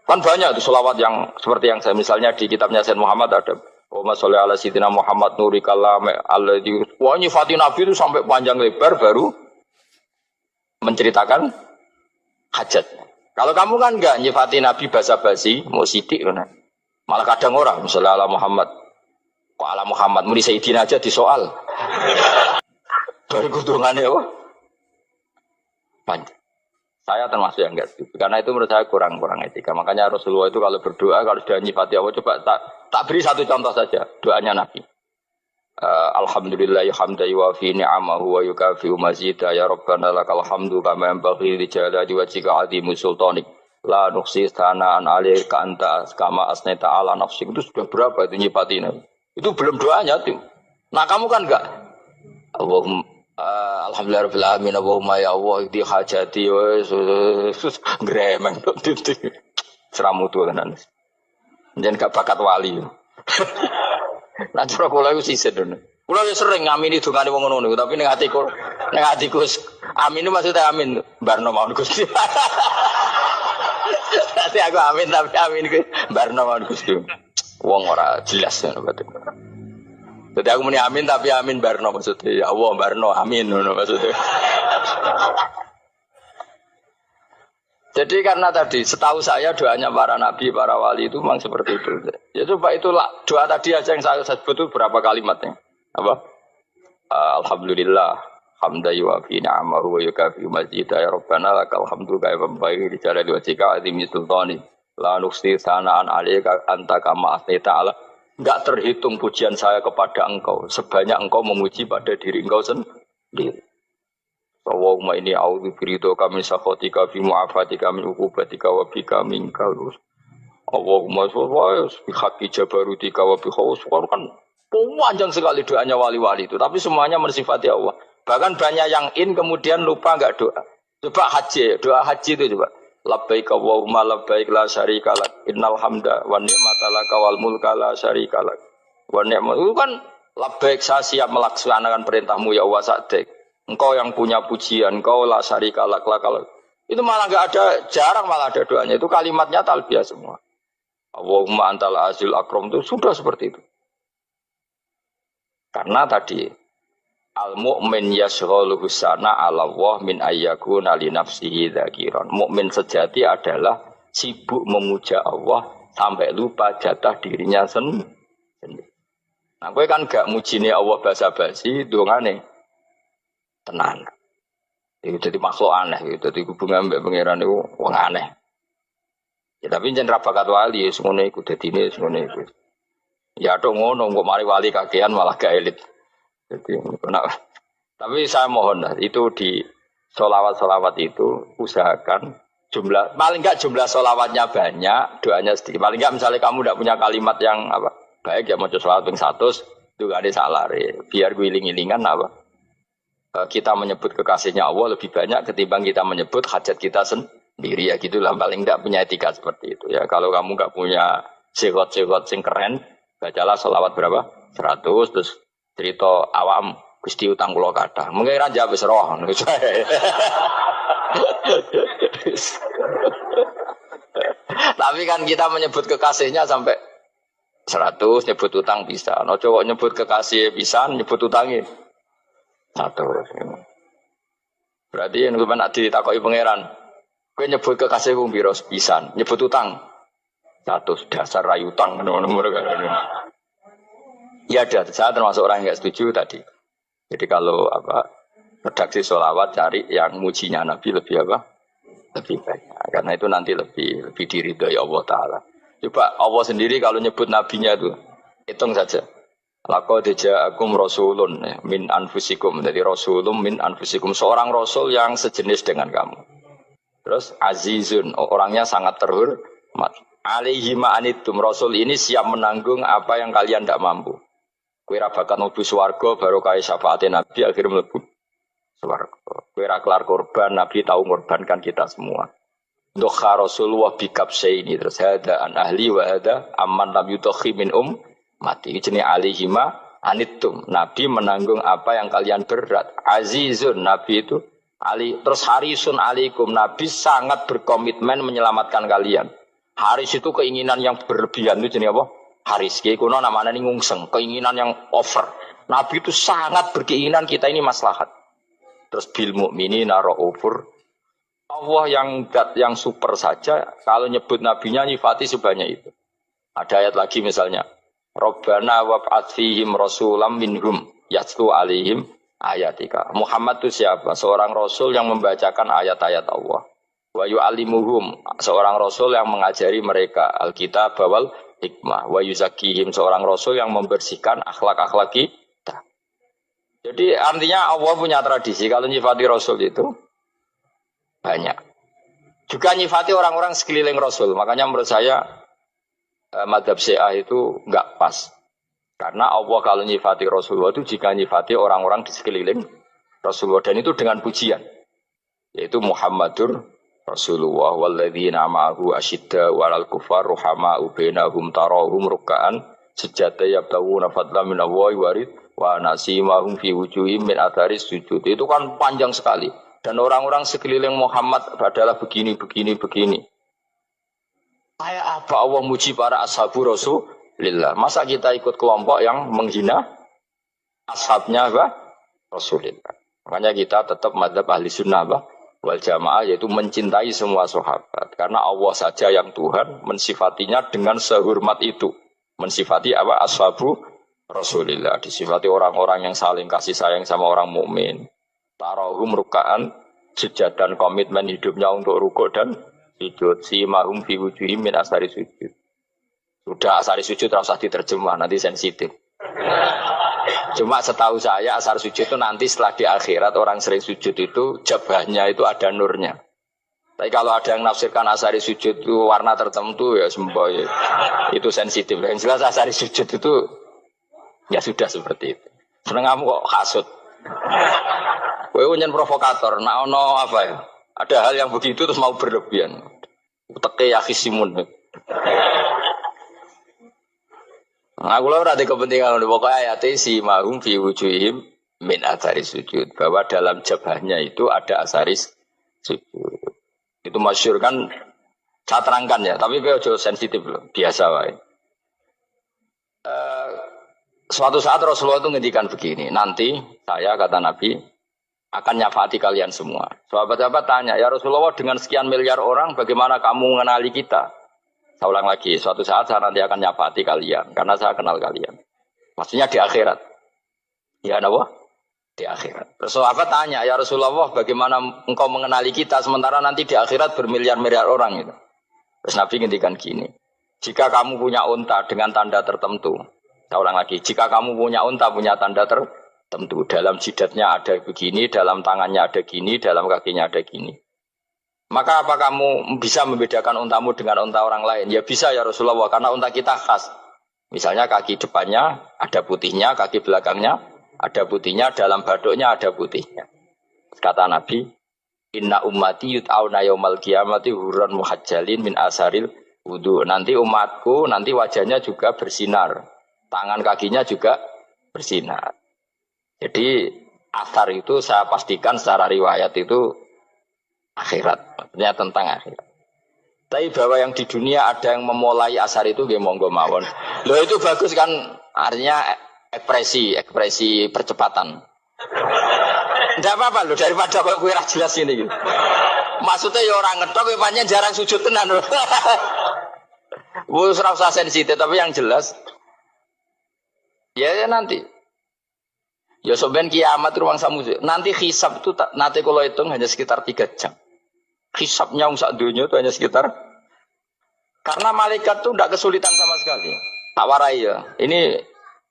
Speaker 2: Kan banyak tuh sholawat yang seperti yang saya misalnya di kitabnya Sayyid Muhammad ada. Allahumma sholli ala sayyidina Muhammad nuri kalam alladzi. Wah nyifati Nabi itu sampai panjang lebar baru menceritakan hajatnya. Kalau kamu kan enggak nyifati Nabi basa-basi, mau sidik kan. Malah kadang orang misalnya ala Muhammad. Kok ala Muhammad muni Sayyidina aja disoal. Baru kudungannya panjang. Saya termasuk yang enggak setuju. Karena itu menurut saya kurang etika. Makanya Rasulullah itu kalau berdoa kalau sudah nyifati Allah coba tak beri satu contoh saja doanya Nabi. Alhamdulillah hamdan yuwafi ni'amahu wa yukafi'u mazida ya rabbana lakal hamdu kama yanbaghi li jalali wajhika 'azimi sultanik la nuhsi thana'an 'alaika anta kama asnaita 'ala nafsik. Itu sudah berapa itu nyifatin itu belum doanya tuh. Nah kamu kan enggak Allahumma alhamdulillah rabbil alamin Allahumma ya Allah di hajati wes gremeng titik seramutu tenan jangan gak bakat wali. Nah cara kula iku sisih dene. Kula yo sering ngamini dongane wong ngono niku, tapi ning atiku amin itu maksudnya amin barno mawon Gusti. Nanti aku amin tapi amin ku barno mawon Gusti. Wong ora jelas ngono berarti. Jadi aku muni amin tapi amin barno maksudnya. Ya Allah barno amin ngono maksudnya. Jadi karena tadi setahu saya doanya para nabi, para wali itu memang seperti itu. Ya coba itulah doa tadi aja yang saya sebut itu berapa kalimatnya? Apa? Alhamdulillah, hamdan yuwafi ni'amahu wa yukafi mazida ya rabbana lakal hamdu kaya membaiki di jalali wajhika azimi sultani la nuhsi thana'an 'alaika anta kama asnaita 'ala. Enggak terhitung pujian saya kepada engkau sebanyak engkau memuji pada diri engkau sendiri. Allahumma inni a'udzu biridhoka min sakhatika fi mu'afatika min uqubatika wa bika minka. Allahumma sholli bi haqqi jabarutika wa bi khawfika. Kan panjang sekali doanya wali-wali itu, tapi semuanya mensifati Allah. Bahkan banyak yang kemudian lupa enggak doa. Coba haji, doa haji itu coba. Labbaik Allahumma labbaik la syarika lak innal hamda wan ni'mata laka wal mulka la syarika lak. Wa ni'mat itu kan labbaik saya siap melaksanakan perintahmu ya Allah sa'dik. Engkau yang punya pujian, engkau la syarika lak. Itu malah enggak ada, jarang malah ada doanya. Itu kalimatnya talbiyah semua. Allahumma antal azil akram itu sudah seperti itu. Karena tadi
Speaker 1: Al mukmin yashghaluhu sana 'ala Allah min ayyakuna li nafsihi dzakiran. Mukmin sejati adalah sibuk memuja Allah sampai lupa jatah dirinya sendiri. Nah, kowe kan gak mujine Allah basa-basi, dongane tenan. Itu jadi makhluk aneh, itu jadi hubungan mbek pangeran itu wong aneh. Ya tapi jen ra bakat wali ngono iku dadine ngono iku. Ya tok ngono kok mari wali kakean malah gak elit. Jadi tapi saya mohon lah itu di sholawat itu usahakan jumlah paling enggak jumlah sholawatnya banyak, doanya sedikit. Paling enggak misalnya kamu tidak punya kalimat yang apa baik ya mau sholawat ping 100 itu gak ada salah biar guling-gilingan apa kita menyebut kekasihnya Allah lebih banyak ketimbang kita menyebut hajat kita sendiri ya gitulah paling enggak punya etika seperti itu ya. Kalau kamu enggak punya sigot-sigot sing keren bacalah sholawat berapa 100 terus cerita awam Gusti utang kula kathah mungkin ra jawab wis roh tapi kan kita menyebut kekasihnya sampai 100 nyebut utang bisa no cowok nyebut kekasih bisa nyebut utangnya 100 berarti yang nak ditakoki pangeran kowe nyebut kekasih wong pira pisan nyebut utang 100 dasar rayu utang nomor ya ada saya termasuk orang yang nggak setuju tadi jadi kalau apa redaksi sholawat cari yang mujinya Nabi lebih apa lebih banyak karena itu nanti lebih diridhoi Allah Taala. Coba Allah sendiri kalau nyebut nabinya itu hitung saja. Laqad ja'akum rasulun min anfusikum. Jadi rasulun min anfusikum seorang rasul yang sejenis dengan kamu. Terus azizun orangnya sangat terhormat. Alaihi ma'anitum rasul ini siap menanggung apa yang kalian tidak mampu. Kowe ra bakal mlebu swarga baru kaya syafaate Nabi akhirnya mlebu swarga. Kowe ra kelar korban Nabi tahu mengorbankan kita semua. Dokha Rasulullah bikabsaini terus hada an ahli wa hada amman lam yudakhi min mati jenenge alihima anittum Nabi menanggung apa yang kalian berat azizun Nabi itu ali terus harisun alaikum Nabi sangat berkomitmen menyelamatkan kalian. Haris itu keinginan yang berlebihan itu jenenge apa? Haris kiye kuno namanya ini ngungseng, keinginan yang over. Nabi itu sangat berkeinginan kita ini maslahat. Terus bil mukminina raufur. Allah yang super saja kalau nyebut nabinya nyifati sebanyak itu. Ada ayat lagi misalnya, Rabbana wab'ats fihim rasulam minhum yatlu alaihim ayatika. Muhammad itu siapa? Seorang rasul yang membacakan ayat-ayat Allah. Wa yu'allimuhum, seorang rasul yang mengajari mereka Alkitab wal hikmah. Wa yuzakkihim, seorang rasul yang membersihkan akhlak-akhlak kita. Jadi artinya Allah punya tradisi kalau nyifati rasul itu banyak. Juga nyifati orang-orang sekeliling rasul. Makanya menurut saya madhab Syiah itu enggak pas. Karena Allah kalau nyifati Rasulullah itu jika nyifati orang-orang di sekeliling Rasulullah dan itu dengan pujian. Yaitu Muhammadur Rasulullah walladzina ma'ahu asyidda walal kufar ruhama'u bainahum tarahum ruk'an sujada yabtaguna fadlan minallahi warid wa nasimahum fi wujuhim min atharis sujud. Itu kan panjang sekali dan orang-orang sekeliling Muhammad adalah begini. Kayak apa Allah muji para ashabu Rasulillah? Masa kita ikut kelompok yang menghina ashabnya apa? Rasulillah. Makanya kita tetap madzhab ahli sunnah wal jamaah yaitu mencintai semua sahabat karena Allah saja yang Tuhan mensifatinya dengan sehormat itu mensifati apa ashabu Rasulillah disifati orang-orang yang saling kasih sayang sama orang mukmin tarahum rukaan sujud dan komitmen hidupnya untuk rukuk dan sujud simahum fi wujuhim min asari sujud sudah asari sujud terus diterjemah nanti sensitif cuma setahu saya asar sujud itu nanti setelah di akhirat orang sering sujud itu jabahnya itu ada nurnya. Tapi kalau ada yang nafsirkan asari sujud itu warna tertentu ya semboy itu sensitif. Yang jelas asari sujud itu ya sudah seperti itu. Seneng kamu kok hasut. Kowe nyen provokator, nak ono apa ya? Ada hal yang begitu terus mau berlebihan. Teke ya khisimun. Aku ora ada kepentingan pokoknya ayat si mahum fi wujuhim min athari sujud bahwa dalam jabahnya itu ada asaris sujud. Itu masyhur kan saya terangkan ya, tapi gue jauh sensitif loh, biasa wae. Suatu saat Rasulullah itu ngendikan begini, nanti saya kata Nabi akan nyafaati kalian semua. Sahabat-sahabat tanya, ya Rasulullah dengan sekian miliar orang bagaimana kamu mengenali kita? Saya ulang lagi, suatu saat saya nanti akan nyafaati kalian karena saya kenal kalian. Maksudnya di akhirat. Ya Allah, di akhirat. Terus sahabat tanya, ya Rasulullah bagaimana engkau mengenali kita sementara nanti di akhirat bermiliar-miliar orang itu. Terus Nabi ngendikan gini, jika kamu punya unta dengan tanda tertentu, saya ulang lagi, jika kamu punya unta punya tanda tertentu, dalam jidatnya ada begini, dalam tangannya ada gini, dalam kakinya ada gini. Maka apa kamu bisa membedakan untamu dengan unta orang lain? Ya bisa ya Rasulullah, karena unta kita khas. Misalnya kaki depannya ada putihnya, kaki belakangnya ada putihnya, dalam baduknya ada putihnya. Kata Nabi, inna ummati yut'auna yaumal qiyamati hurran muhajjalin min asaril wudu. Nanti umatku, nanti wajahnya juga bersinar. Tangan kakinya juga bersinar. Jadi asar itu saya pastikan secara riwayat itu akhirat. Maksudnya tentang akhirat. Tapi bahwa yang di dunia ada yang memulai asar itu, ya monggo mawon. Loh itu bagus kan, artinya ekspresi percepatan. Tidak apa-apa loh, daripada kok kue jelas ini gitu. Maksudnya ya orang ngetok, panjang jarang sujud tenan. Bu serasa sensitif, tapi yang jelas. Ya nanti. Ya soben kiamat ruang samu. Nanti hisab itu nanti kalau hitung hanya sekitar 3 jam. Hisabnya sak dunia itu hanya sekitar. Karena malaikat itu tidak kesulitan sama sekali. Tak warai ya. Ini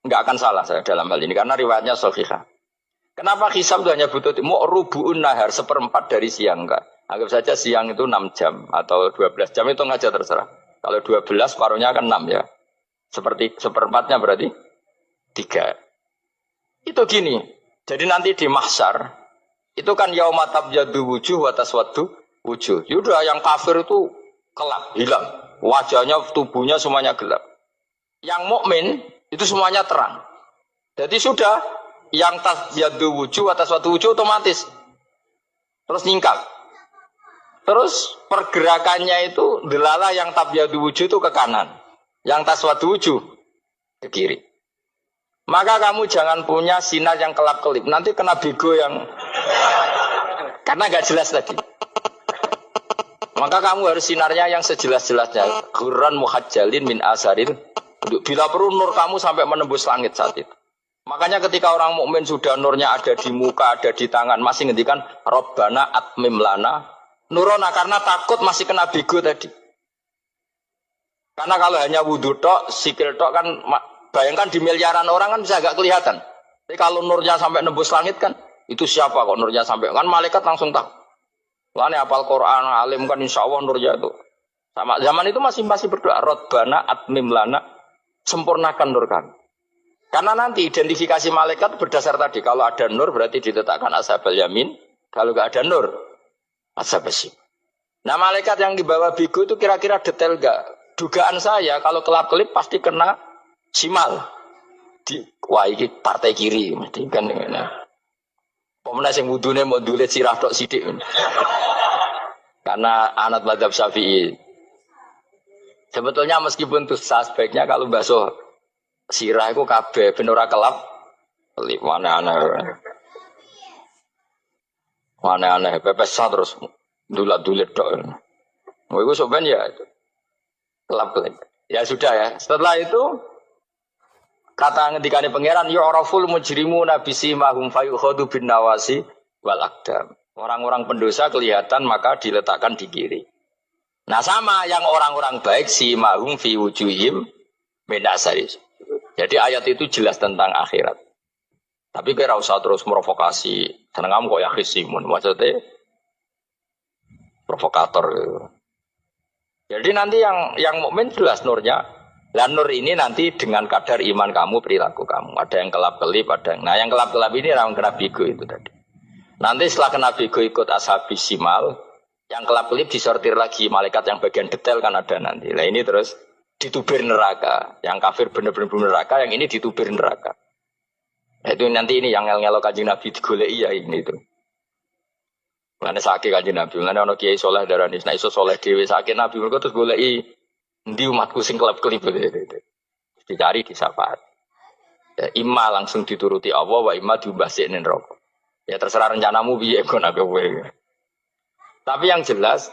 Speaker 1: nggak akan salah saya dalam hal ini karena riwayatnya sahihah. Kenapa hisab itu hanya butuh mau rubu'un nahar 1/4 dari siang enggak? Anggap saja siang itu 6 jam atau 12 jam itu aja terserah. Kalau 12 paruhnya kan 6 ya. Seperti 1/4-nya berarti 3. Itu gini. Jadi nanti di mahsyar itu kan yauma tabyaddu wujuh wa taswaddu wujuh. Yaudah yang kafir itu kelap, hilang. Wajahnya, tubuhnya semuanya gelap. Yang mukmin itu semuanya terang. Jadi sudah yang tabyaddu wujuh wa taswaddu wujuh otomatis terus nyingkap. Terus pergerakannya itu delala yang tabyaddu wujuh itu ke kanan. Yang taswaddu wujuh ke kiri. Maka kamu jangan punya sinar yang kelap-kelip. Nanti kena bego yang karena nggak jelas tadi. Maka kamu harus sinarnya yang sejelas-jelasnya. Ghurran muhajjalin min asaril. Bila perlu nur kamu sampai menembus langit saat itu. Makanya ketika orang mukmin sudah nurnya ada di muka, ada di tangan, masih ngendikan Rabbana atmim lana nurona karena takut masih kena bego tadi. Karena kalau hanya wudhu tok, sikil tok kan bayangkan di miliaran orang kan bisa agak kelihatan. Tapi kalau nurnya sampai nembus langit kan, itu siapa kok nurnya sampai? Kan malaikat langsung tahu. Wah ini hafal Quran, alim kan insya Allah nurnya itu. Sama zaman itu masih berdoa. Rabbana atmim lana, sempurnakan nur kami. Karena nanti identifikasi malaikat berdasar tadi. Kalau ada nur berarti diletakkan ashabal yamin. Kalau nggak ada nur, ashabal shim. Nah malaikat yang dibawa bigu itu kira-kira detail nggak? Dugaan saya kalau kelap-kelip pasti kena simal. Wah ini partai kiri. Mesti kan ini. Pemenang yang wudhunya mau dulit sirah tok sidik. Karena anak mazhab Syafi'i. Sebetulnya meskipun itu sebaiknya kalau basuh sirah itu kabeh ben ora kelap. Mana aneh pepes terus dulat-dulit tok. Mau iku soben ya itu. Kelap-kelip. Ya sudah ya. Setelah itu kata ngendikane pangeran yu'raful mujrimuna bisimahum fayukhadu bin nawasi wal aqdam. Orang-orang pendosa kelihatan maka diletakkan di kiri. Nah sama yang orang-orang baik simahum fi wujuhim min asaris. Jadi ayat itu jelas tentang akhirat. Tapi kira usah terus provokasi. Seneng kamu kok ya khisimun. Maksudnya provokator. Jadi nanti yang mukmin jelas nurnya. Dan nur ini nanti dengan kadar iman kamu, perilaku kamu. Ada yang kelap-kelip, ada yang... Nah yang kelap-kelip ini orang kena bigo itu tadi. Nanti setelah kena bigo ikut ashabis simal, yang kelap-kelip disortir lagi. Malaikat yang bagian detail kan ada nanti. Nah ini terus ditubir neraka. Yang kafir benar-benar neraka, yang ini ditubir neraka. Nah, itu nanti ini yang ngel-ngelo kanjeng Nabi digoleki ya ini itu. Mana sakit kanjeng Nabi, mana ono kiai soleh darani, nah iso soleh dewe sakit Nabi mereka terus goleki ndi umatku sing kelap-kelip itu. Dicari di syafaat. Ya, imma langsung dituruti Allah, wa imma diumbasinin rokok. Ya terserah rencanamu piye kon aku kowe. Tapi yang jelas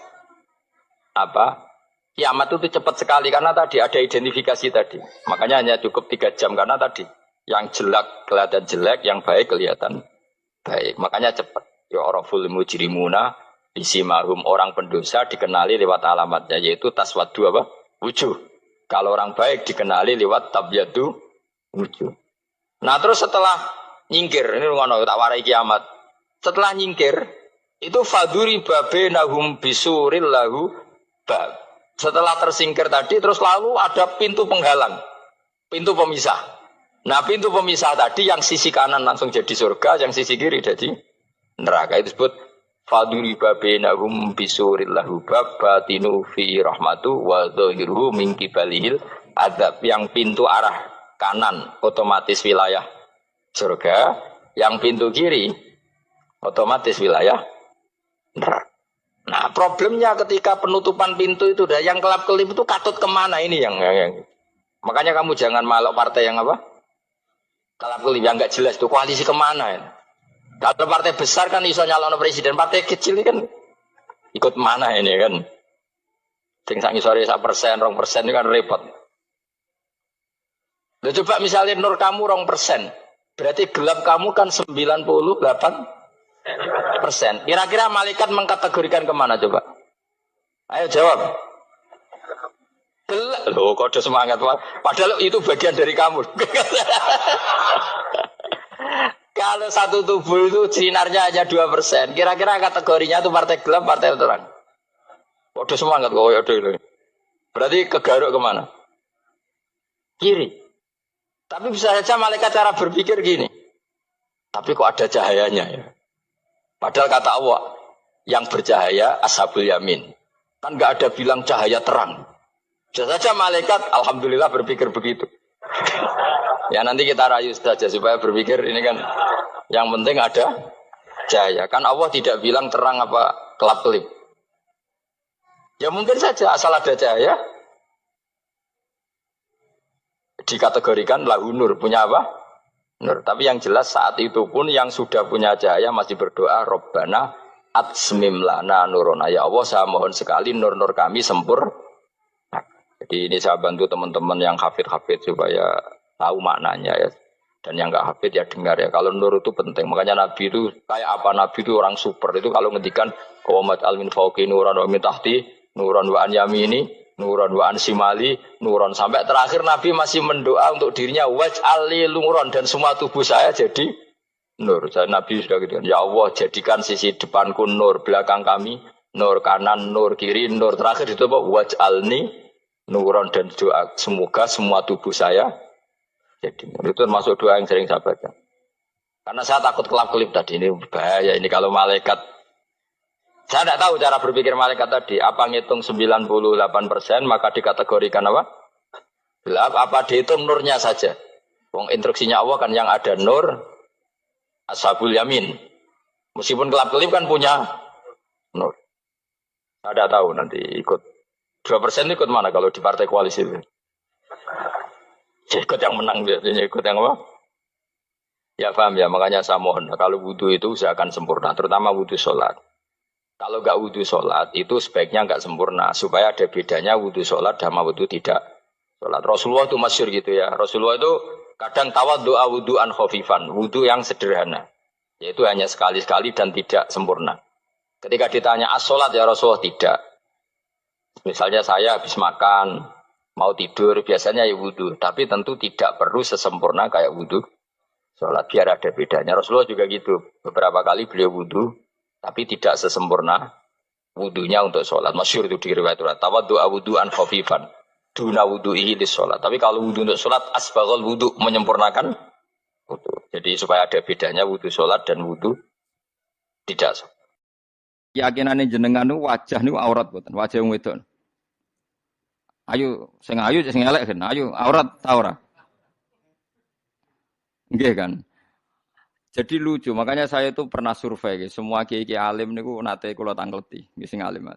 Speaker 1: apa? Kiamat itu cepat sekali karena tadi ada identifikasi tadi. Makanya hanya cukup 3 jam karena tadi yang jelek kelihatan jelek, yang baik kelihatan baik. Makanya cepat. Ya oraful mujrimuna bisimahum, orang pendosa dikenali lewat alamatnya yaitu taswaddu apa? Wujuh. Kalau orang baik dikenali lewat tabyadu wujuh. Nah terus setelah nyingkir, ini ngono tak warai kiamat. Setelah nyingkir, itu faduri babe nahum bisuril lahu bab. Setelah tersingkir tadi, terus lalu ada pintu penghalang, pintu pemisah. Nah pintu pemisah tadi yang sisi kanan langsung jadi surga, yang sisi kiri jadi neraka. Itu disebut faduri babe nahum bisuril lahu bab batinu fi rahmatu wa dhahiruhu min kibalihil adab. Yang pintu arah kanan otomatis wilayah surga, yang pintu kiri otomatis wilayah neraka. Nah problemnya ketika penutupan pintu itu dah yang kelap-kelip itu katut kemana ini yang makanya kamu jangan malok partai yang apa kelap-kelip yang nggak jelas itu koalisi kemana ya. Kalau partai besar kan iso nyalon presiden, partai kecil ini kan ikut mana ini kan sing sak ngisore 1%, 2% ini kan repot. Nah, coba misalnya nur kamu 2%, berarti gelap kamu kan 98%. Kira-kira malaikat mengkategorikan kemana coba? Ayo jawab. Gelap. Loh, kode semangat. Padahal itu bagian dari kamu. Kalau satu tubuh itu sinarnya hanya 2%, kira-kira kategorinya itu partai gelap, partai terang. Kode semangat kok ya dulu. Berarti kegaruk kemana? Kiri. Tapi bisa saja malaikat cara berpikir gini. Tapi kok ada cahayanya ya? Padahal kata Allah, yang bercahaya ashabul yamin. Kan nggak ada bilang cahaya terang. Bisa saja malaikat, alhamdulillah berpikir begitu. Ya nanti kita rayu saja supaya berpikir ini kan yang penting ada cahaya. Kan Allah tidak bilang terang apa kelap-kelip. Ya mungkin saja asal ada cahaya dikategorikan lahu nur, punya apa? Nur. Tapi yang jelas saat itu pun yang sudah punya cahaya masih berdoa Rabbana atsmim lana nurona. Ya Allah saya mohon sekali nur-nur kami sempurna. Jadi ini saya bantu teman-teman yang hafid-hafid supaya tahu maknanya ya. Dan yang enggak hafid ya dengar ya. Kalau nur itu penting. Makanya Nabi itu kayak apa? Nabi itu orang super. Itu kalau ngendikan qawamat al-min fauqi nuran wa min tahti nuran wa an yamini nuron wa ansimali, nuron sampai terakhir Nabi masih mendoa untuk dirinya waj'ali nuron dan semua tubuh saya jadi nur. Nabi sudah gitu. Ya Allah jadikan sisi depanku nur, belakang kami nur, kanan nur, kiri nur. Terakhir itu apa? Waj'alni nuron dan doa semoga semua tubuh saya jadi nur. Itu termasuk doa yang sering saya baca. Karena saya takut kelap-kelip tadi ini bahaya ini kalau malaikat. Saya tidak tahu cara berpikir malaikat tadi. Apa ngitung 98% maka dikategorikan apa? Gelap. Apa dihitung nurnya saja? Wong instruksinya Allah kan yang ada nur ashabul yamin. Meskipun kelap-kelip kan punya nur. Saya tidak tahu nanti ikut 2% ikut mana kalau di partai koalisi itu? Ya, ikut yang menang biasanya ikut yang apa? Ya paham ya. Makanya saya mohon kalau wudhu itu usahakan sempurna. Terutama wudhu sholat. Kalau nggak wudhu sholat itu sebaiknya nggak sempurna supaya ada bedanya wudhu sholat sama wudhu tidak sholat. Rasulullah itu masyhur gitu ya. Rasulullah itu kadang tawaddu'a wudhu'an khafifan, wudhu yang sederhana, yaitu hanya sekali-sekali dan tidak sempurna. Ketika ditanya as-sholat ya Rasulullah tidak. Misalnya saya habis makan mau tidur biasanya ya wudhu, tapi tentu tidak perlu sesempurna kayak wudhu sholat biar ada bedanya. Rasulullah juga gitu. Beberapa kali beliau wudhu tapi tidak sesempurna wudunya untuk sholat. Masyhur itu di riwayat tawaddu'a wudu'an khafifan duna wudu'ihi lis sholat. Tapi kalau wudu untuk sholat asbaghal wudu, menyempurnakan wudu. Jadi supaya ada bedanya wudu sholat dan wudu tidak sholat.
Speaker 2: Keyakinane jenengan niku wajah niku aurat mboten, wajah wong wedok. Ayo sing elek kan, ayo aurat ta ora? Nggih kan. Jadi lucu, makanya saya itu pernah survei, semua kiai-kiai alim niku nate kula tangkleti, sing alim.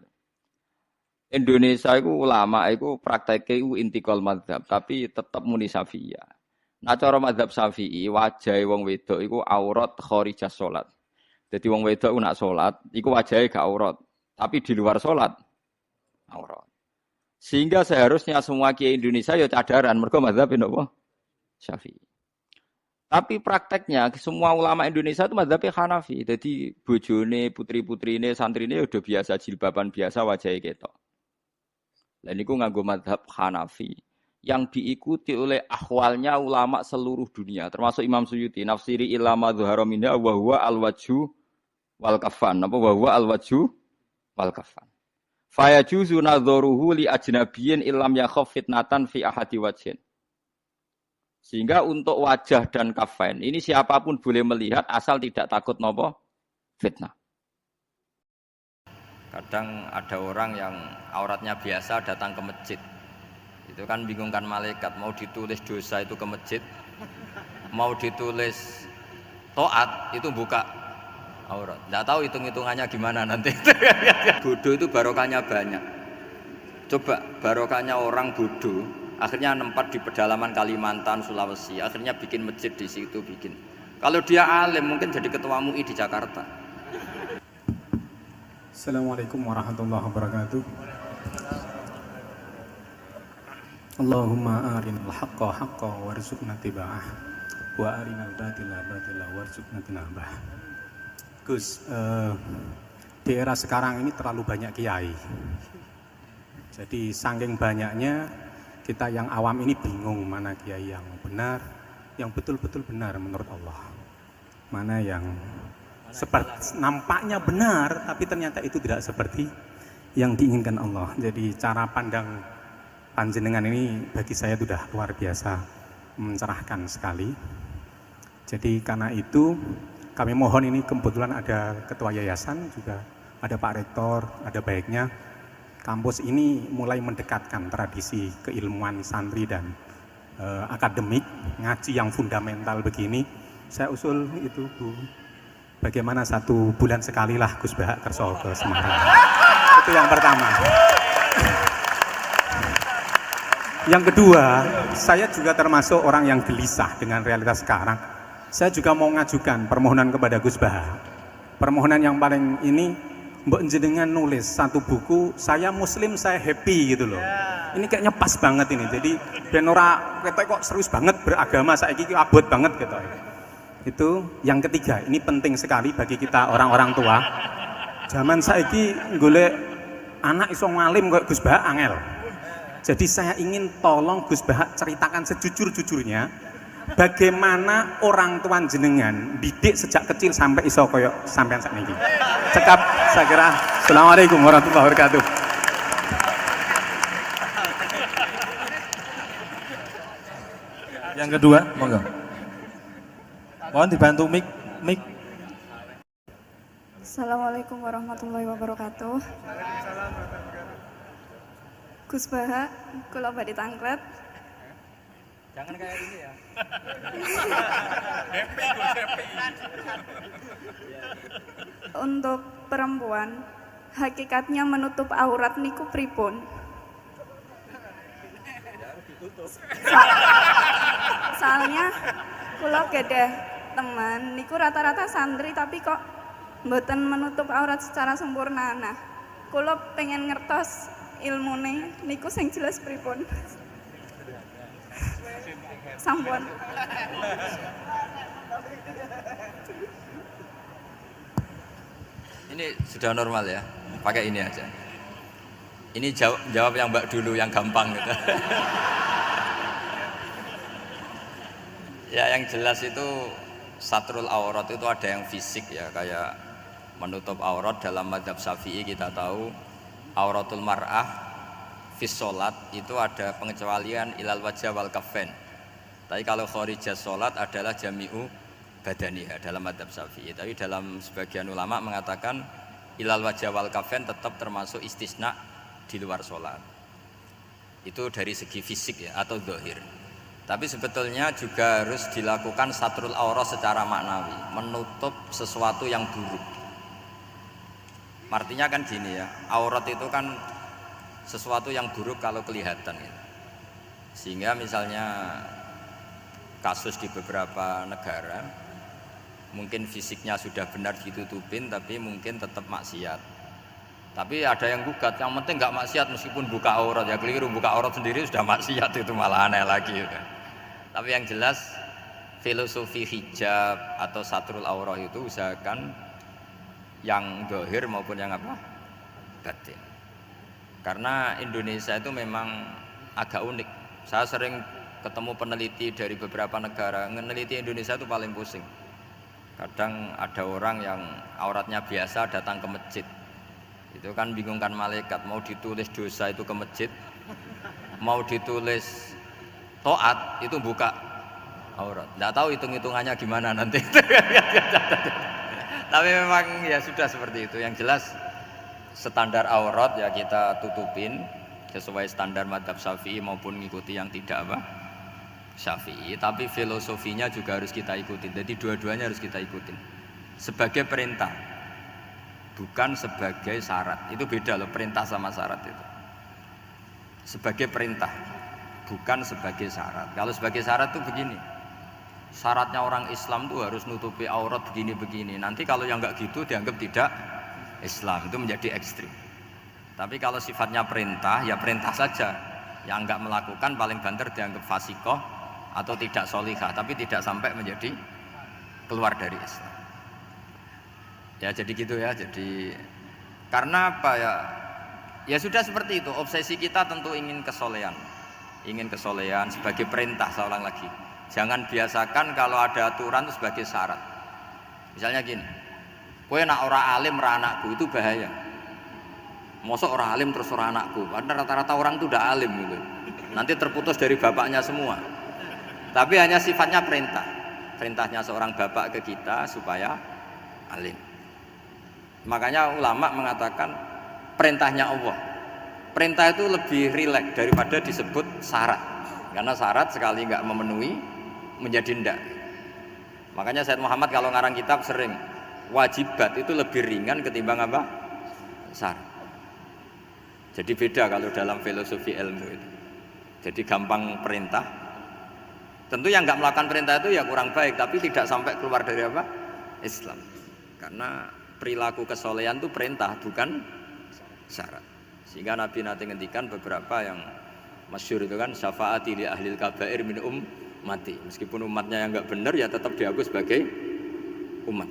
Speaker 2: Indonesia itu ulama itu prakteknya itu intikal madzhab, tapi tetap muni Syafi'iyah. Nah cara mazhab Syafi'i wajahe wong wedok iku aurat kharijah salat. Jadi wong wedok nak salat iku wajahe gak aurat, tapi di luar salat aurat. Sehingga seharusnya semua kiai Indonesia ya cadaran mergo mazhab napa? Syafi'i. Tapi prakteknya semua ulama Indonesia itu mazhabnya Hanafi. Jadi bojone, putri-putrine, santrine udah biasa jilbaban biasa wajahnya ketok. Lah niku nganggo mazhab Hanafi yang diikuti oleh ahwalnya ulama seluruh dunia, termasuk Imam Suyuti, nafsiri ilama dhuhara minha wa huwa al-wajhu wal kafan. Apa wa huwa al-wajhu wal kafan. Fa yajuzu nadharuhu li ajnabiyyin illam yakhaf fitnatan fi ahadi wajhin. Sehingga untuk wajah dan kafain ini siapapun boleh melihat asal tidak takut nopo fitnah. Kadang ada orang yang auratnya biasa datang ke masjid. Itu kan bingungkan malaikat, mau ditulis dosa itu ke masjid, mau ditulis taat itu buka aurat. Enggak tahu hitung-hitungannya gimana nanti. Bodoh itu barokahnya banyak. Coba barokahnya orang bodoh, akhirnya nempat di pedalaman Kalimantan, Sulawesi, akhirnya bikin masjid di situ bikin. Kalau dia alim mungkin jadi ketua MUI di Jakarta.
Speaker 6: Assalamualaikum warahmatullahi wabarakatuh. Allahumma arinal haqqa haqqa warzuqna tiba'ah wa arinal batila batila warzuqna tinabah. Gus, di era sekarang ini terlalu banyak kiai. Jadi saking banyaknya kita yang awam ini bingung mana kiai yang benar, yang betul-betul benar menurut Allah. Mana yang seperti nampaknya benar tapi ternyata itu tidak seperti yang diinginkan Allah. Jadi cara pandang panjenengan ini bagi saya sudah luar biasa mencerahkan sekali. Jadi karena itu kami mohon, ini kebetulan ada ketua yayasan juga, ada Pak Rektor, ada baiknya kampus ini mulai mendekatkan tradisi keilmuan santri dan akademik, ngaji yang fundamental begini. Saya usul itu Bu, bagaimana 1 bulan sekali lah Gus Bahak kerso ke Semarang. Itu yang pertama. Yang kedua, saya juga termasuk orang yang gelisah dengan realitas sekarang. Saya juga mau ngajukan permohonan kepada Gus Bahak. Permohonan yang paling ini, mbok jenengan nulis 1 buku, saya muslim saya happy gitu loh. Ini kayaknya pas banget ini. Jadi ben ora ketok kok serius banget beragama saiki iki abot banget gitu. Itu yang ketiga, ini penting sekali bagi kita orang-orang tua. Zaman saiki golek anak iso ngalim kok Gus Bahak angel. Jadi saya ingin tolong Gus Bahak ceritakan sejujur-jujurnya bagaimana orang tua jenengan didik sejak kecil sampai iso koyo sampean sakniki. Cekap saya kira. Assalamualaikum warahmatullahi wabarakatuh.
Speaker 7: Yang kedua, monggo. Mohon dibantu mic.
Speaker 8: Assalamualaikum warahmatullahi wabarakatuh. Gus Bahak, kula badhe tangklet.
Speaker 2: Jangan kayak ini ya.
Speaker 8: Untuk perempuan, hakikatnya menutup aurat niku pripun? Soalnya kula gadah teman niku rata-rata santri tapi kok mboten menutup aurat secara sempurna. Nah, kula pengen ngertos ilmune niku sing jelas pripun. Sampun.
Speaker 2: Ini sudah normal ya, pakai ini aja. Ini jawab yang Mbak dulu yang gampang gitu. Ya yang jelas itu satrul aurat itu ada yang fisik ya, kayak menutup aurat dalam mazhab Syafi'i kita tahu auratul mar'ah fis sholat itu ada pengecualian ilal wajah wal kafain. Tapi kalau kharijah sholat adalah jami'u badaniha dalam mazhab Syafi'i. Tapi dalam sebagian ulama mengatakan ilal wajah wal kafain tetap termasuk istisna di luar sholat. Itu dari segi fisik ya atau zahir. Tapi sebetulnya juga harus dilakukan satrul aurat secara maknawi, menutup sesuatu yang buruk. Artinya kan gini ya, aurat itu kan sesuatu yang buruk kalau kelihatan gitu. Sehingga misalnya kasus di beberapa negara, mungkin fisiknya sudah benar ditutupin, tapi mungkin tetap maksiat. Tapi ada yang gugat, yang penting nggak maksiat meskipun buka aurat. Ya keliru, buka aurat sendiri sudah maksiat, itu malah aneh lagi. Ya. Tapi yang jelas filosofi hijab atau satrul aurah itu usahakan yang dohir maupun yang apa? Batin. Karena Indonesia itu memang agak unik. Saya sering ketemu peneliti dari beberapa negara, meneliti Indonesia itu paling pusing. Kadang ada orang yang auratnya biasa datang ke masjid, itu kan bingungkan malaikat, mau ditulis dosa itu ke masjid, mau ditulis toat itu buka aurat. Nggak tahu hitung-hitungannya gimana nanti. Tapi memang ya sudah seperti itu. Yang jelas standar aurat ya kita tutupin sesuai standar madzhab Syafi'i maupun mengikuti yang tidak apa Syafi'i. Tapi filosofinya juga harus kita ikutin. Jadi dua-duanya harus kita ikutin sebagai perintah, bukan sebagai syarat. Itu beda loh, perintah sama syarat itu. Sebagai perintah, bukan sebagai syarat. Kalau sebagai syarat itu begini, syaratnya orang Islam tuh harus nutupi aurat begini-begini. Nanti kalau yang enggak gitu dianggap tidak Islam, itu menjadi ekstrim. Tapi kalau sifatnya perintah, ya perintah saja. Yang enggak melakukan paling banter dianggap fasikoh atau tidak solihah, tapi tidak sampai menjadi keluar dari Islam. Ya jadi gitu ya. Jadi karena apa ya? Ya sudah seperti itu. Obsesi kita tentu ingin kesolehan, sebagai perintah. Saya ulang lagi, jangan biasakan kalau ada aturan itu sebagai syarat. Misalnya gini, kowe nak ora alim ra anakku, itu bahaya. Mosok ora alim terus ora anakku, karena rata-rata orang itu udah alim gitu. Nanti terputus dari bapaknya semua. Tapi hanya sifatnya perintah. Perintahnya seorang bapak ke kita supaya alim. Makanya ulama mengatakan perintahnya Allah. Perintah itu lebih rileks daripada disebut syarat. Karena syarat sekali nggak memenuhi menjadi ndak. Makanya Sayyid Muhammad kalau ngarang kitab sering wajibat itu lebih ringan ketimbang apa? Syarat. Jadi beda kalau dalam filosofi ilmu itu. Jadi gampang perintah. Tentu yang nggak melakukan perintah itu ya kurang baik, tapi tidak sampai keluar dari apa? Islam. Karena perilaku kesolehan itu perintah, bukan syarat. Sehingga Nabi nanti ngendikan beberapa yang masyhur itu kan, syafaati li ahlil kabair min ummati. Meskipun umatnya yang nggak benar ya tetap diaku sebagai umat.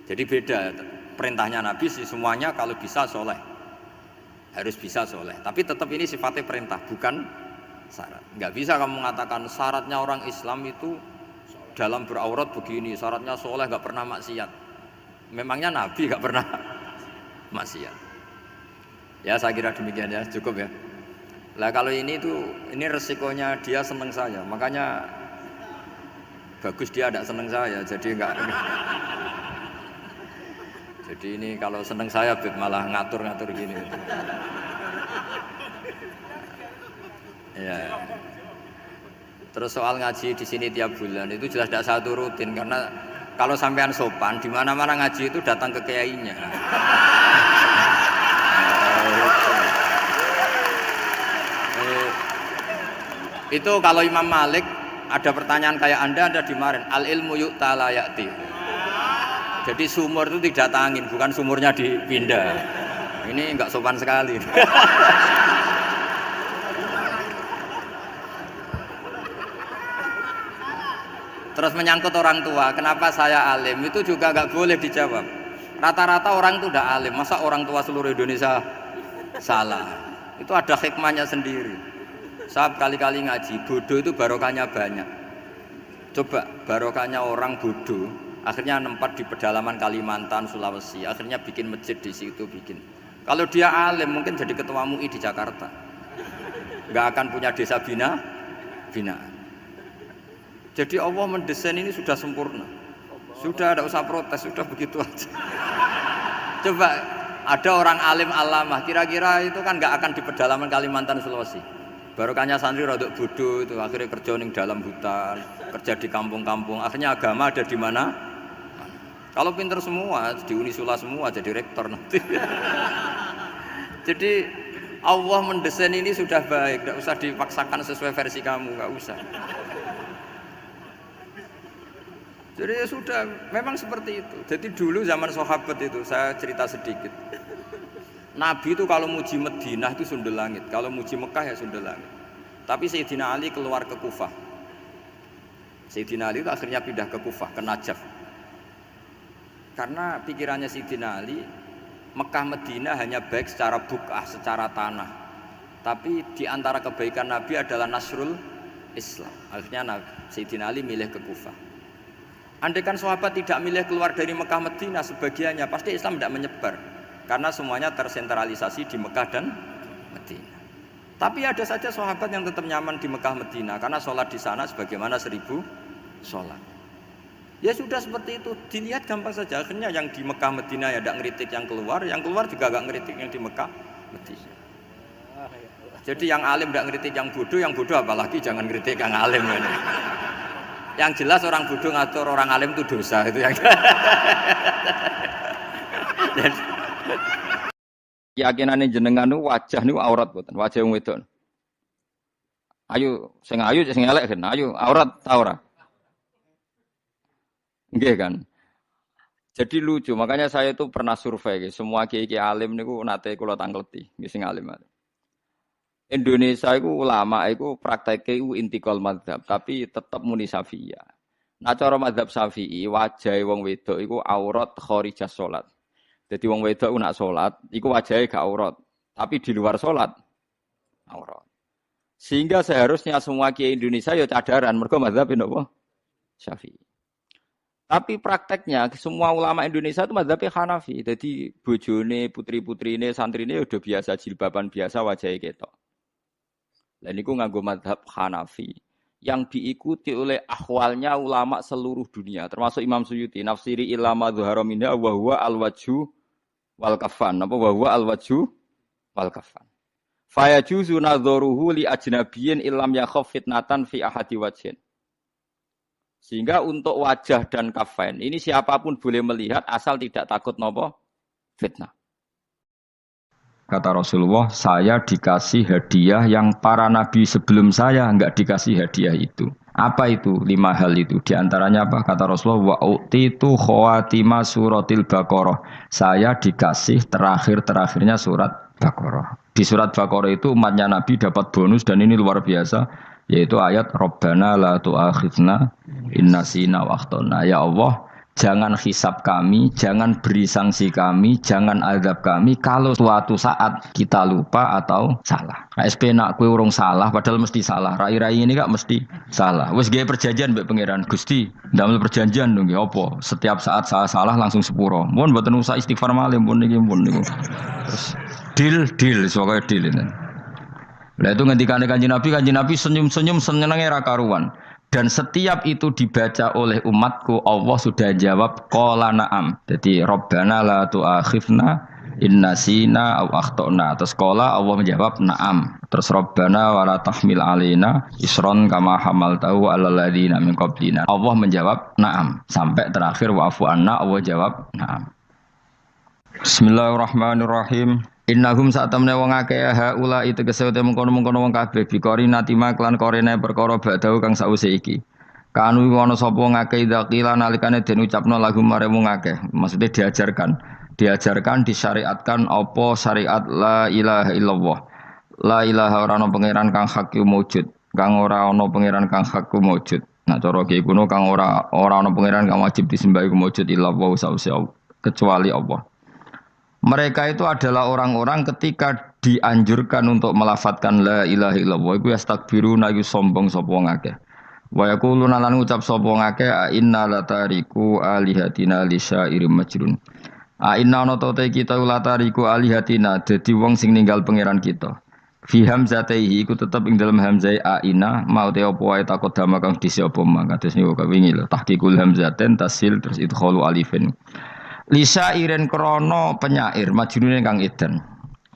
Speaker 2: Jadi beda perintahnya Nabi sih, semuanya kalau bisa soleh, harus bisa soleh. Tapi tetap ini sifatnya perintah, bukan syarat. Nggak bisa kamu mengatakan syaratnya orang Islam itu dalam beraurat begini, syaratnya soleh nggak pernah maksiat. Memangnya Nabi nggak pernah maksiat? Ya saya kira demikian ya, cukup ya. Lah kalau ini resikonya dia seneng saya, makanya bagus dia tidak seneng saya, jadi enggak. Jadi ini kalau seneng saya malah ngatur-ngatur gini. Ya. Terus soal ngaji di sini tiap bulan itu jelas tidak satu rutin, karena kalau sampean sopan di mana-mana ngaji itu datang ke kiainya. Itu kalau Imam Malik ada pertanyaan kayak Anda dimarahin, al ilmu yu'ta la ya'ti. Jadi sumur itu didatangin, bukan sumurnya dipindah. Ini enggak sopan sekali. Terus menyangkut orang tua, kenapa saya alim, itu juga enggak boleh dijawab. Rata-rata orang itu udah alim, masa orang tua seluruh Indonesia salah? Itu ada hikmahnya sendiri. Saya kali-kali ngaji, bodoh itu barokahnya banyak. Coba barokahnya orang bodoh, akhirnya nempat di pedalaman Kalimantan, Sulawesi, akhirnya bikin masjid di situ bikin. Kalau dia alim mungkin jadi ketua MUI di Jakarta, nggak akan punya desa binaan. Jadi Allah mendesain ini sudah sempurna, sudah tidak usah protes, sudah begitu aja. Coba ada orang alim alamah, kira-kira itu kan nggak akan di pedalaman Kalimantan, Sulawesi. Barokahnya santri rodok bodoh itu akhirnya kerja di dalam hutan, kerja di kampung-kampung, akhirnya agama ada di mana? Kalau pinter semua, di Unisula semua jadi rektor nanti. Jadi Allah mendesain ini sudah baik, tidak usah dipaksakan sesuai versi kamu, nggak usah.
Speaker 1: Jadi ya sudah, memang seperti itu. Jadi dulu zaman sahabat itu, saya cerita sedikit. Nabi itu kalau muji Madinah itu sundel langit, kalau muji Mekah ya sundel langit. Tapi Sayyidina Ali keluar ke Kufah. Sayyidina Ali itu akhirnya pindah ke Kufah, ke Najaf. Karena pikirannya Sayyidina Ali, Mekah Madinah hanya baik secara bukah, secara tanah. Tapi di antara kebaikan Nabi adalah nasrul Islam. Akhirnya Sayyidina Ali milih ke Kufah. Andaikan sahabat tidak milih keluar dari Mekah Madinah sebagiannya, pasti Islam tidak menyebar. Karena semuanya tersentralisasi di Mekah dan Madinah. Tapi ada saja sahabat yang tetap nyaman di Mekah Madinah karena sholat di sana sebagaimana 1000 sholat. Ya sudah seperti itu, dilihat gampang saja. Akhirnya yang di Mekah Madinah ya tidak ngeritik yang keluar juga gak ngeritik yang di Mekah Madinah. Jadi yang alim tidak ngeritik yang bodoh apalagi jangan ngeritik yang alim. Yang jelas orang bodoh ngatur orang alim itu dosa itu yang.
Speaker 2: Keyakinane jenengan niku wajah niku aurat mboten, wajah wong wedok. Ayo sing elek kan, ayo aurat ta ora? Nggih kan. Jadi lucu, makanya saya itu pernah survei semua kiai alim niku nate kula tangkleti, nggih sing alim. Indonesia itu ulama itu prakteknya itu intikal madzhab, tapi tetap muni Syafi'iyah. Nah cara madzhab Syafi'i wajah wong wedok itu aurat kharijah salat. Jadi wong wedok nak salat, iku wajahnya gak aurat, tapi di luar salat aurat. Sehingga seharusnya semua kiai Indonesia ya cadaran, mergo madzhab napa? Syafi'i. Tapi prakteknya semua ulama Indonesia itu madzhabnya Hanafi. Jadi bojone, putri-putrine, santrine udah biasa jilbaban biasa wajahnya ketok. Dan itu nganggo madhab Hanafi yang diikuti oleh ahwalnya ulama seluruh dunia, termasuk Imam Suyuti. Nafsiri ilama dhuhara minha wa huwa al-wajhu wal kafan. Apa wa huwa al-wajhu wal kafan. Fa yajuzu nadharuhu li ajnabiyyin illam yakhaf fitnatan fi ahadi wajhin. Sehingga untuk wajah dan kafain ini siapapun boleh melihat asal tidak takut napa fitnah. Kata Rasulullah, saya dikasih hadiah yang para nabi sebelum saya enggak dikasih hadiah itu. Apa itu? 5 hal itu. Di antaranya apa? Kata Rasulullah, wa utitu khawatima suratil Baqarah. Saya dikasih terakhir-terakhirnya surat Baqarah. Di surat Baqarah itu umatnya Nabi dapat bonus dan ini luar biasa, yaitu ayat Rabbana la tu'akhidna in nasina wa akhtana. Ya Allah, jangan hisab kami, jangan beri sanksi kami, jangan azab kami kalau suatu saat kita lupa atau salah. SP nak kue urung salah, padahal mesti salah. Rai-rai ini gak mesti salah. Wes gaya perjanjian mbek pangeran Gusti, ndamel perjanjian dong ya apa? Setiap saat saya salah langsung sepuro. Mohon mboten usah istighfar malih pun niki pun niku. Terus deal soalnya deal ini. Lah itu ngendikane Kanjeng Nabi senyum-senyum senenge ra karuan. Dan setiap itu dibaca oleh umatku, Allah sudah jawab qala na'am. Jadi Rabbana la tu'akhifna in nasina aw akhtana. Terus qala Allah menjawab na'am. Terus Rabbana wa la tahmil alaina isron kama hamaltahu 'alal ladzina min qablina. Allah menjawab na'am. Sampai terakhir wa'fu anna, Allah jawab na'am. Bismillahirrahmanirrahim. Innahum sa'tamne wong akeh haula itu tegese mengkono-mengkono wong kabeh bikori natima klan korene perkara badau kang sause iki. Kanu ana sapa ngakeh dzakila nalikane den ucapno lagu mare wong akeh. Maksudnya diajarkan disyariatkan apa syariat la ilaha illallah. La ilaha ora ana pangeran kang hak wujud, kang ora ana pangeran kang hak wujud. Nah cara iki kuno kang ora ana pangeran kang wajib disembah iku wujud illallah sause kecuali Allah. Mereka itu adalah orang-orang ketika dianjurkan untuk melafadzkan la ilaha illallah iku yastakbiruna iku sombong sapa ngakeh. Wa yaquluna lan ngucap sapa ngakeh inna latariku alihatina lisyairim majnun. Inna ana te kita latariku alihatina dadi wong sing ninggal pangeran kita. Fi hamzatihi iku tetep ing dalam hamzah aina mau te apa wae takut dama kang disi apa mangka terus niku kawingi lho tahqiqul hamzaten tasil terus idkhalu alifin. Lisa iren krono penyair majnune kang edan.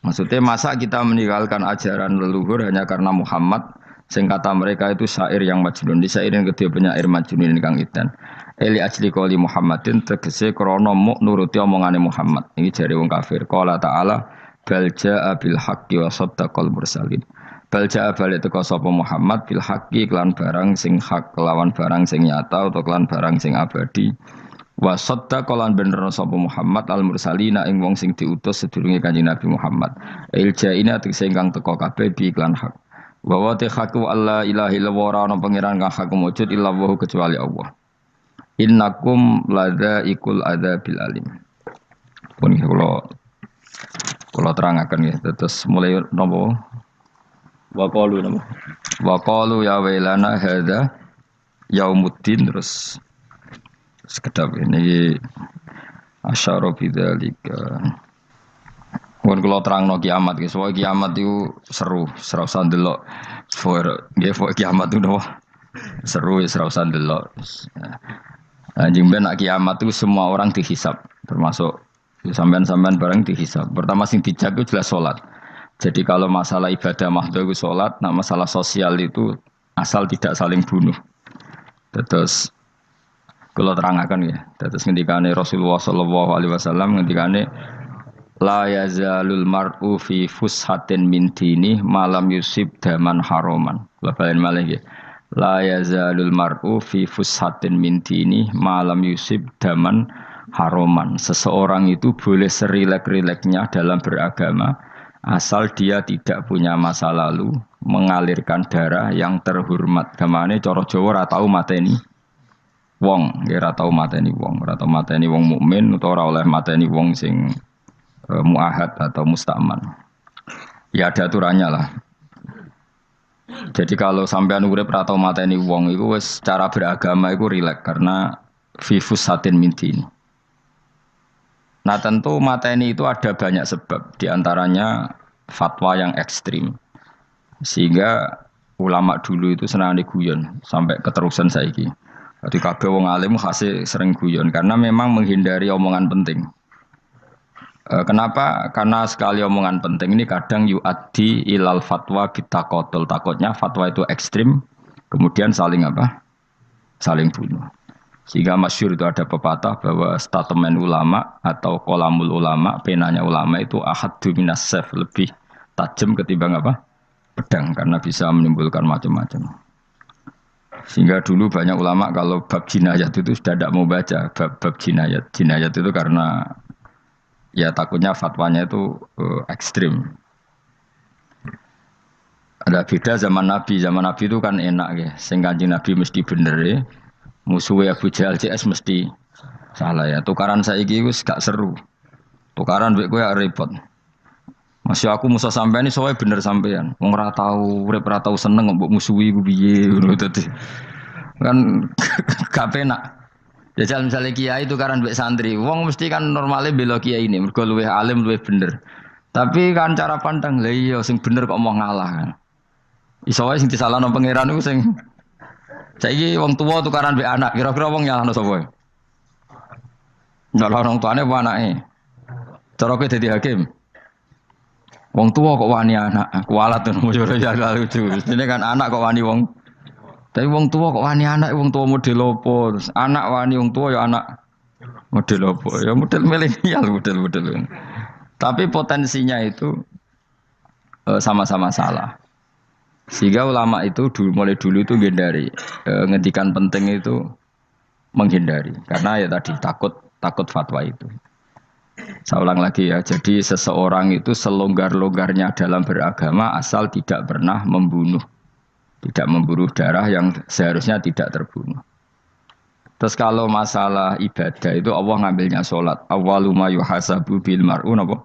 Speaker 2: Maksudnya masa kita meninggalkan ajaran leluhur hanya karena Muhammad, sing kata mereka itu syair yang majnun. Lisa iren kedua penyair majnune kang edan. Eli ajli qoli Muhammadin tegese krono muk nuruti omongane Muhammad. Ini jare wong kafir. Qala ta'ala
Speaker 1: bal jaa bil haqqi wa saddaqal mursalin. Bal jaa balik teka sapa Muhammad bil haqqi kelan barang sing hak kelawan barang sing nyata utawa kelan barang sing abadi. Wa saddaqa lan bener sapa Muhammad al mursalina ing wong sing diutus sedurunge Kanjeng Nabi Muhammad. Il jaina tegese ingkang teka kabeh bi iklan hak. Wa wa haqqu alla ilaha illallah ora ana pangeran kang hak wujud illa wa kecuali Allah. Innakum ladzaiqul adzabil alim. Pun kula terangaken ya terus mulai napa wa qalu ya wailana hadza yaumuddin terus sekedap ini asyara bidzalika. Pun kula terangno kiamat guys, wae kiamat itu seru, ora usah ndelok. Nggih kiamat itu napa? Seru ya ora usah ndelok. Anjing ben kiamat itu semua orang dihisab, termasuk sampean-sampean bareng dihisab. Pertama sing dijak itu jelas salat. Jadi kalau masalah ibadah mahdhu itu salat, nah masalah sosial itu asal tidak saling bunuh. Terus kalau terangkan ya, terus ngendikane Rasulullah sallallahu alaihi wasallam ngendikane la yazalul mar'u fi fushatin min dini malam yusib daman haroman. Labain malih ya. La yazalul mar'u fi fushatin min dini malam yusib daman haroman. Seseorang itu boleh serilek-rileknya dalam beragama asal dia tidak punya masa lalu mengalirkan darah yang terhormat. Gamane cara Jawa ora tau mateni wong, ora tau mateni wong mukmin utawa ora oleh mateni wong sing muahad atau musta'man. Ya ada aturannya lah. Jadi kalau sampean urip ora tau mateni wong iku wis cara beragama iku rileks karena fifus satin mintin. Nah tentu mateni itu ada banyak sebab, diantaranya fatwa yang ekstrim. Sehingga ulama dulu itu senang diguyon sampai keterusan saiki. Jadi kabeh wong alim khase sering guyon karena memang menghindari omongan penting. Kenapa? Karena sekali omongan penting ini kadang yu'addi ilal fatwa bitaqatul. Takutnya fatwa itu ekstrim, kemudian saling apa? Saling bunuh. Sehingga masyhur itu ada pepatah bahwa statement ulama atau kolamul ulama, penanya ulama itu ahaddu minas sayf, lebih tajam ketimbang apa? Pedang, karena bisa menimbulkan macam-macam. Sehingga dulu banyak ulama kalau bab jinayat itu sudah tidak mau baca bab jinayat. Jinayat itu karena ya takutnya fatwanya itu ekstrim. Ada beda zaman Nabi itu kan enak ya. Sing Kanjeng Nabi mesti bener ya. Musuhnya Abu Jahal CS mesti salah ya. Tukaran saiki wis gak seru. Tukaran mbek kowe repot. Masih aku musuh sampean iki soalnya bener sampean. Wong ora tau urip ora tau seneng mbok musuhi ku piye ngono dadi. Kan gak penak. Ya jalan misalnya kiai tukaran mbek santri. Wong mesti kan normalnya bela kiai ini mergo luwih alim luwih bener. Tapi kan cara pandang lha iya sing bener kok mau ngalah kan. Iso wae sing disalahno pangeran iku sing saiki wong tuwa tukaran mbek anak, kira-kira wong nyalahno sapa? Nyalahno wong tuane apa anake? Cara kowe dadi hakim. Wong tuwa kok wani anak, kualat to ya lucu. Ini kan anak kok wani wong. Tapi wong tuwa kok wani anak, wong tuwa model opo? Terus anak wani wong tuwa ya anak model opo? Ya model milenial model. Tapi potensinya itu sama-sama salah. Sehingga ulama itu mulai dulu itu menghindari ngendikan penting itu menghindari karena ya tadi takut fatwa itu. Saya ulang lagi ya, jadi seseorang itu selonggar-longgarnya dalam beragama asal tidak pernah membunuh darah yang seharusnya tidak terbunuh. Terus kalau masalah ibadah itu Allah ngambilnya sholat. Awwalu ma yuhasabu bil mar'u napa?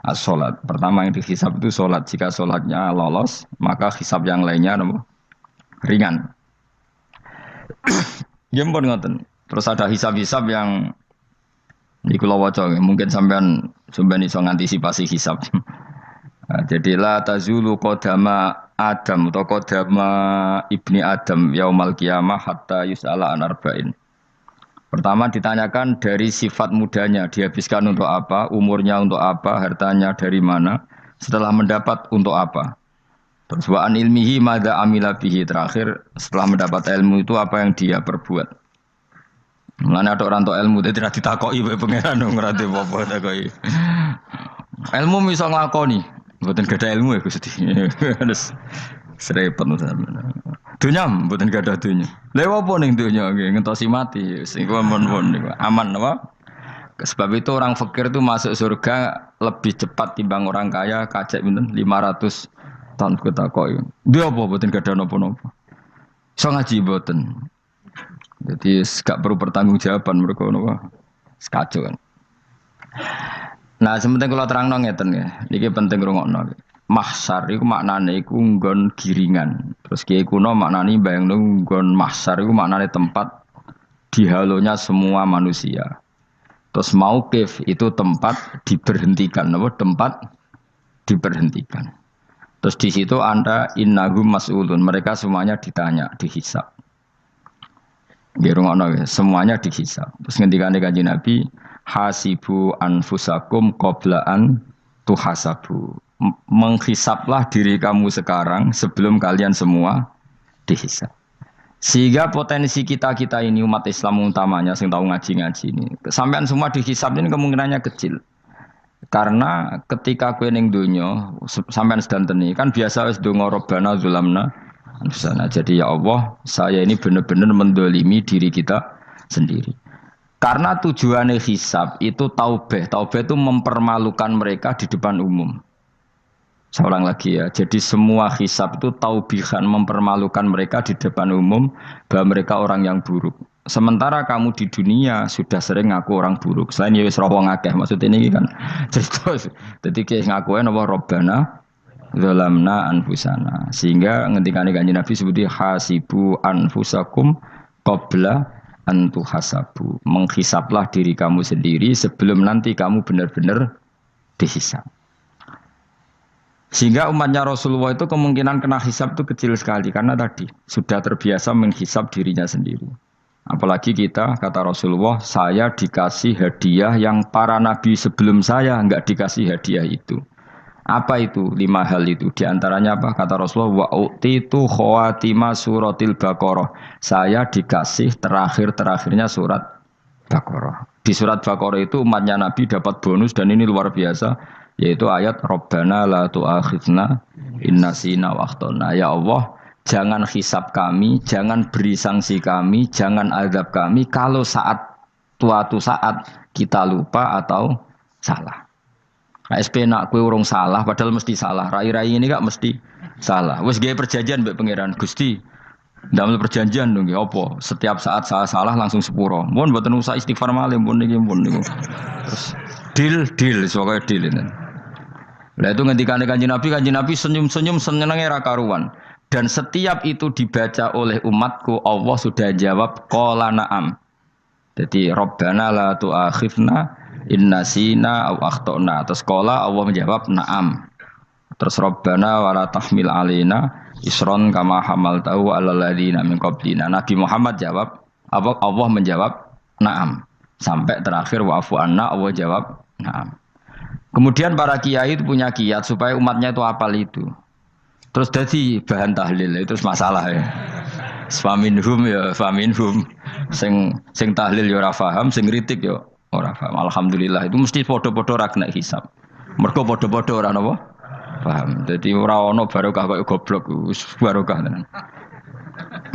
Speaker 1: As-sholat. Pertama yang dihisab itu sholat. Jika sholatnya lolos, maka hisab yang lainnya napa? Ringan. Ya pun ngoten. Terus ada hisab-hisab yang di kula waca mungkin sampean iso ngantisipasi hisab. Nah, jadi la tazulu qadama Adam atau qadama ibni Adam yaumal qiyamah hatta yus'ala an arba'in. Pertama ditanyakan dari sifat mudanya, dihabiskan untuk apa, umurnya untuk apa, hartanya dari mana, setelah mendapat untuk apa. Terus wa an ilmihi madza amila bihi, terakhir setelah mendapat ilmu itu apa yang dia perbuat. Mulane ada orang tok ilmu tidak ditakoki wae pangeran ora apa-apa takoki. Ilmu bisa nglakoni, mboten gadah ilmu ya Gusti. Terus serepet sampean. Dunya mboten gadah dunya. Lha apa ning dunya nggih ngentosi mati. Sing aman niku. Aman apa? Sebab itu orang fakir itu masuk surga lebih cepat timbang orang kaya kacek pinten 500 tahun ketakoki. Dia apa mboten gadah napa-napa. Iso ngaji mboten. Jadi gak perlu pertanggungjawaban mereka napa. Sekacau kan. Nah, sementing kalau terang ngeten ya, ini penting rungokno. Mahsyar itu maknane iku nggon giringan. Terus kiai kuno maknane bayangno nggon mahsyar itu maknane tempat dihalonya semua manusia. Terus mauqif itu tempat diberhentikan, apa? Tempat diberhentikan. Terus di situ Anda innahum mas'ulun, mereka semuanya ditanya, dihisab. Nggih rungokno semuanya dihisab. Terus ngendikane Kanjeng Nabi hasibu anfusakum qablaan tuhasabu. Menghisaplah diri kamu sekarang sebelum kalian semua dihisap. Sehingga potensi kita ini umat Islam utamanya sing tahu ngaji-ngaji ini, sampean semua dihisap ini kemungkinannya kecil. Karena ketika kowe ning donya sampean sedantene kan biasa wis donga robbana zulamna anfusana. Jadi ya Allah, saya ini benar-benar mendolimi diri kita sendiri. Karena tujuannya hisab itu taubah. Taubah itu mempermalukan mereka di depan umum. Saya ulang lagi ya. Jadi semua hisab itu taubihan, mempermalukan mereka di depan umum bahwa mereka orang yang buruk. Sementara kamu di dunia sudah sering ngaku orang buruk. Selain ya wis wong akeh maksud ini kan. Jadi kayak ngakuin apa Rabbana zalamna anfusana. Sehingga ngendikane Kanjeng Nabi sebuti hasibu anfusakum qabla antu hasabu, menghisaplah diri kamu sendiri sebelum nanti kamu benar-benar dihisap. Sehingga umatnya Rasulullah itu kemungkinan kena hisap itu kecil sekali karena tadi sudah terbiasa menghisap dirinya sendiri. Apalagi kita kata Rasulullah, saya dikasih hadiah yang para nabi sebelum saya enggak dikasih hadiah itu. Apa itu? 5 hal itu. Di antaranya apa? Kata Rasulullah, wa utitu khawatima suratil Baqarah. Saya dikasih terakhirnya surat Baqarah. Di surat Baqarah itu umatnya Nabi dapat bonus dan ini luar biasa, yaitu ayat Rabbana la tu'akhidna inna sina wa akhtana. Ya Allah, jangan hisab kami, jangan beri sanksi kami, jangan azab kami kalau suatu saat kita lupa atau salah. SP nak kue urung salah, padahal mesti salah. Rai-rai ini gak mesti salah. Wes gaya perjanjian mbek pangeran Gusti. Ndamel perjanjian dong, apa? Setiap saat saya salah langsung sepuro. Mohon mboten usah istighfar malih, mohon niki mohon niku. Terus deal, soalnya deal ini. Lah itu ngendikane Kanjeng Nabi senyum-senyum senenge ra karuan. Dan setiap itu dibaca oleh umatku, Allah sudah jawab qala na'am. Jadi Rabbana la tu'akhifna inna sina au akhtona. Terus qala Allah menjawab na'am. Terus Rabbana wala tahmil alaina isron kama hamaltahu alal ladzina min qablina. Nabi Muhammad jawab, Allah menjawab na'am. Sampai terakhir wa'fu anna, Allah jawab na'am. Kemudian para kiai itu punya kiat supaya umatnya itu hafal itu. Terus jadi bahan tahlil itu masalah ya. Faminhum ya faminhum. Sing tahlil ya ora paham, sing kritik ya ora paham. Alhamdulillah itu mesti padha-padha ra kena hisab. Mergo padha-padha ora napa paham. Dadi ora ana barokah kaya goblok wis barokah tenan.